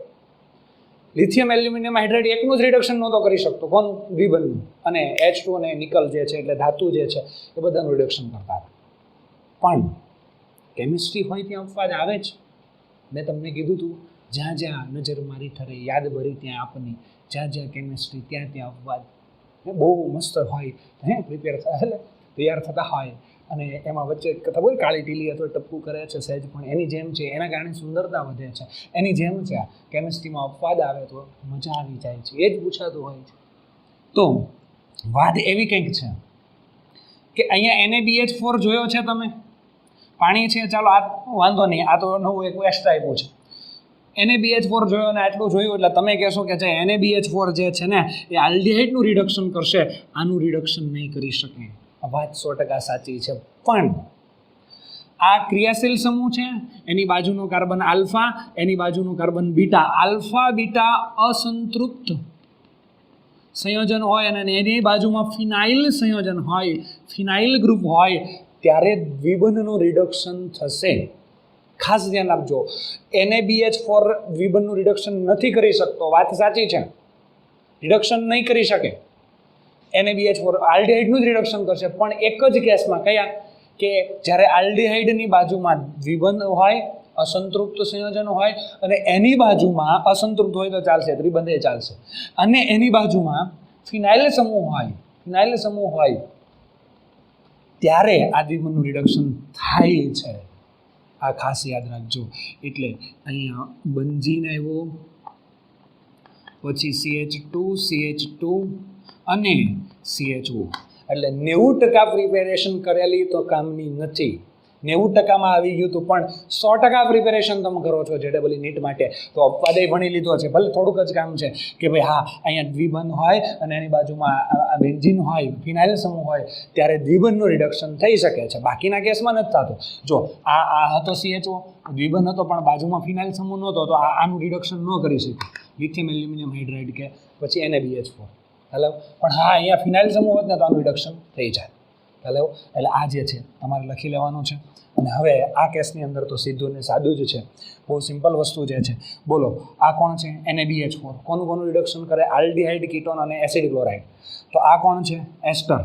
Lithium aluminium hydride એકનું જ રિડક્શન નહોતો કરી શકતો, કોનું? V1નું. અને H2 અને નિકલ જે છે એટલે ધાતુ જે છે એ બધાનું રિડક્શન કરતા હતા. પણ કેમિસ્ટ્રી હોય ત્યાં અપવાદ આવે જ. મેં તમને કીધું હતું, જ્યાં જ્યાં નજર મારી ઠરે યાદ ભરી ત્યાં આપની, જ્યાં જ્યાં કેમિસ્ટ્રી ત્યાં ત્યાં અપવાદ. બહુ મસ્ત હોય, પ્રિપેર એટલે તૈયાર થતા હોય અને એમાં વચ્ચે ખબર કાળી ટીલી અથવા ટપકું કરે છે સહેજ, પણ એની જેમ છે, એના કારણે સુંદરતા વધે છે. એની જેમ છે આ કેમિસ્ટ્રીમાં અપવાદ આવે તો મજા આવી જાય છે, એ જ પૂછાતું હોય છે. તો વાત એવી કંઈક છે કે અહીંયા NaBH4 જોયો છે તમે, પાણી છે, ચાલો આ વાંધો નહીં, આ તો નવું એક એક્સ્ટ્રા આપ્યું છે. NaBH4 જોયો અને આટલું જોયું એટલે તમે કહેશો કે જે NaBH4 જે છે ને એ આલ્ડિહાઇડનું રિડક્શન કરશે, આનું રિડક્શન નહીં કરી શકે. વાત 100% સાચી છે. પણ આ ક્રિયાશીલ સમૂહ છે, એની બાજુનો કાર્બન આલ્ફા, એની બાજુનો કાર્બન બીટા, આલ્ફા બીટા અસંતૃપ્ત સંયોજન હોય અને એની બાજુમાં ફિનાઇલ સંયોજન હોય, ફિનાઇલ ગ્રુપ હોય, ત્યારે દ્વિબંધનું રિડક્શન થશે. ખાસ ધ્યાન આપજો. NaBH4 દ્વિબંધનું રિડક્શન નથી કરી શકતો, વાત સાચી છે, રિડક્શન નહીં કરી શકે. NaBH4 આલ્ડિહાઇડનું જ રિડક્શન કરશે, પણ એક જ કેસમાં. કયા? કે જ્યારે આલ્ડિહાઇડની બાજુમાં દ્વિબંધ હોય, અસંતૃપ્ત સંયોજન હોય, અને એની બાજુમાં અસંતૃપ્ત હોય તો ચાલશે, ત્રિબંધે ચાલશે, અને એની બાજુમાં ફિનાઇલ સમૂહ હોય, ત્યારે આ દ્વિબંધનું રિડક્શન થાય છે. આ ખાસ યાદ રાખજો. એટલે અહીંયા બંજીન આવ્યો, પછી CH2 અને CHO. એટલે 90% પ્રિપેરેશન કરેલી તો કામની નથી. 90%માં આવી ગયું હતું, પણ 100% પ્રિપેરેશન તમે કરો છો JEE નીટ માટે તો અપવાદે ભણી લીધો છે. ભલે થોડુંક જ કામ છે કે ભાઈ હા અહીંયા દ્વિબંધ હોય અને એની બાજુમાં બેન્ઝીન હોય, ફિનાઇલ સમૂહ હોય, ત્યારે દ્વિબંધનું રિડક્શન થઈ શકે છે, બાકીના કેસમાં નથી થતું. જો આ હતો CHO, દ્વિબંધ હતો પણ બાજુમાં ફિનાઇલ સમૂહ નહોતો, તો આનું રિડક્શન ન કરી શકે લિથિયમ એલ્યુમિનિયમ હાઇડ્રાઇડ કે પછી NaBH4. હેલો, પણ હા અહીંયા ફિનાઇલ સમૂહ હોત ને તો આનું રિડક્શન થઈ જાય. હેલો, એટલે આ જે છે તમારે લખી લેવાનું છે. અને હવે આ કેસની અંદર તો સીધું ને સાદું જ છે, બહુ સિમ્પલ વસ્તુ જે છે. બોલો, આ કોણ છે? NaBH4. કોનું રિડક્શન કરે? આલ્ડિહાઇડ, કીટોન અને એસિડ ક્લોરાઇડ. તો આ કોણ છે? એસ્ટર.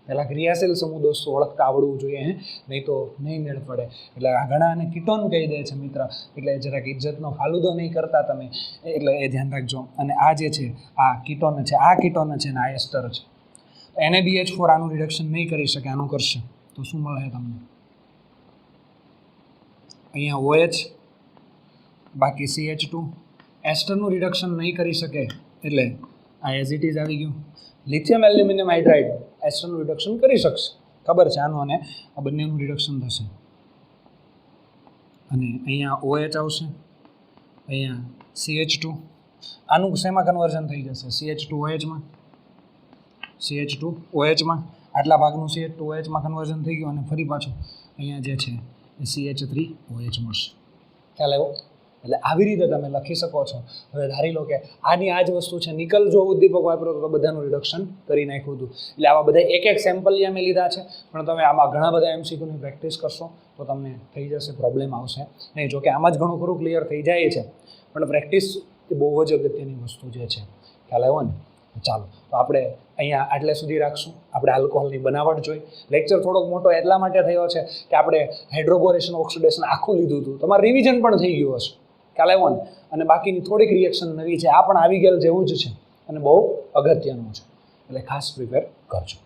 પહેલાં ક્રિયાશીલ સમૂહ દોસ્તો ઓળખતા આવડવું જોઈએ, નહીં તો નહીં મેળ પડે. એટલે આ ઘણાને કીટોન કહી દે છે મિત્ર, એટલે જરાક ઇજ્જતનો ફાલુદો નહીં કરતા તમે, એટલે એ ધ્યાન રાખજો. અને આ જે છે આ કીટોન છે, આ કીટોન છે ને આ એસ્ટર છે. NaBH4 આનું રિડક્શન નહીં કરી શકે, આનું કરશે તો શું મળે તમને? અહીંયા OH, બાકી CH2. એસ્ટરનું રિડક્શન નહીં કરી શકે એટલે આ એઝ ઇટ ઇઝ આવી ગયું. લિથિયમ એલ્યુમિનિયમ હાઇડ્રાઇડ એસ્ટરનું રિડક્શન કરી શકશે, ખબર છે આનું, અને આ બંનેનું રિડક્શન થશે. અને અહીંયા OH આવશે, અહીંયા CH2. આનું શેમાં કન્વર્ઝન થઈ જશે? CH2OHમાં, CH2OHમાં. આટલા ભાગનું CH2OHમાં કન્વર્ઝન થઈ ગયું અને ફરી પાછું અહીંયા જે છે એ CH3OH મળશે. ખ્યાલ આવ્યો? એટલે આવી રીતે તમે લખી શકો છો. હવે ધારી લો કે આની આ જ વસ્તુ છે, નિકલ જો ઉદ્દીપક વાપરો તો બધાનું રિડક્શન કરી નાખ્યું હતું. એટલે આવા બધા એક સેમ્પલ મેં લીધા છે, પણ તમે આમાં ઘણા બધા MCQની પ્રેક્ટિસ કરશો તો તમને થઈ જશે, પ્રોબ્લેમ આવશે નહીં. જોકે આમાં જ ઘણું ખરું ક્લિયર થઈ જાય છે, પણ પ્રેક્ટિસ એ બહુ જ અગત્યની વસ્તુ જે છે, ખ્યાલ આવ્યો ને? ચાલો, તો આપણે અહીંયા આટલે સુધી રાખશું. આપણે આલ્કોહોલની બનાવટ જોઈ. લેક્ચર થોડોક મોટો એટલા માટે થયો છે કે આપણે હાઇડ્રોબોરેશન ઓક્સિડેશન આખું લીધું હતું, તમારું રિવિઝન પણ થઈ ગયું હશે, ખ્યાલ આવ્યો ને? અને બાકીની થોડીક રિએક્શન નવી છે, આ પણ આવી ગયેલ જેવું જ છે અને બહુ અગત્યનું છે, એટલે ખાસ પ્રિપેર કરજો.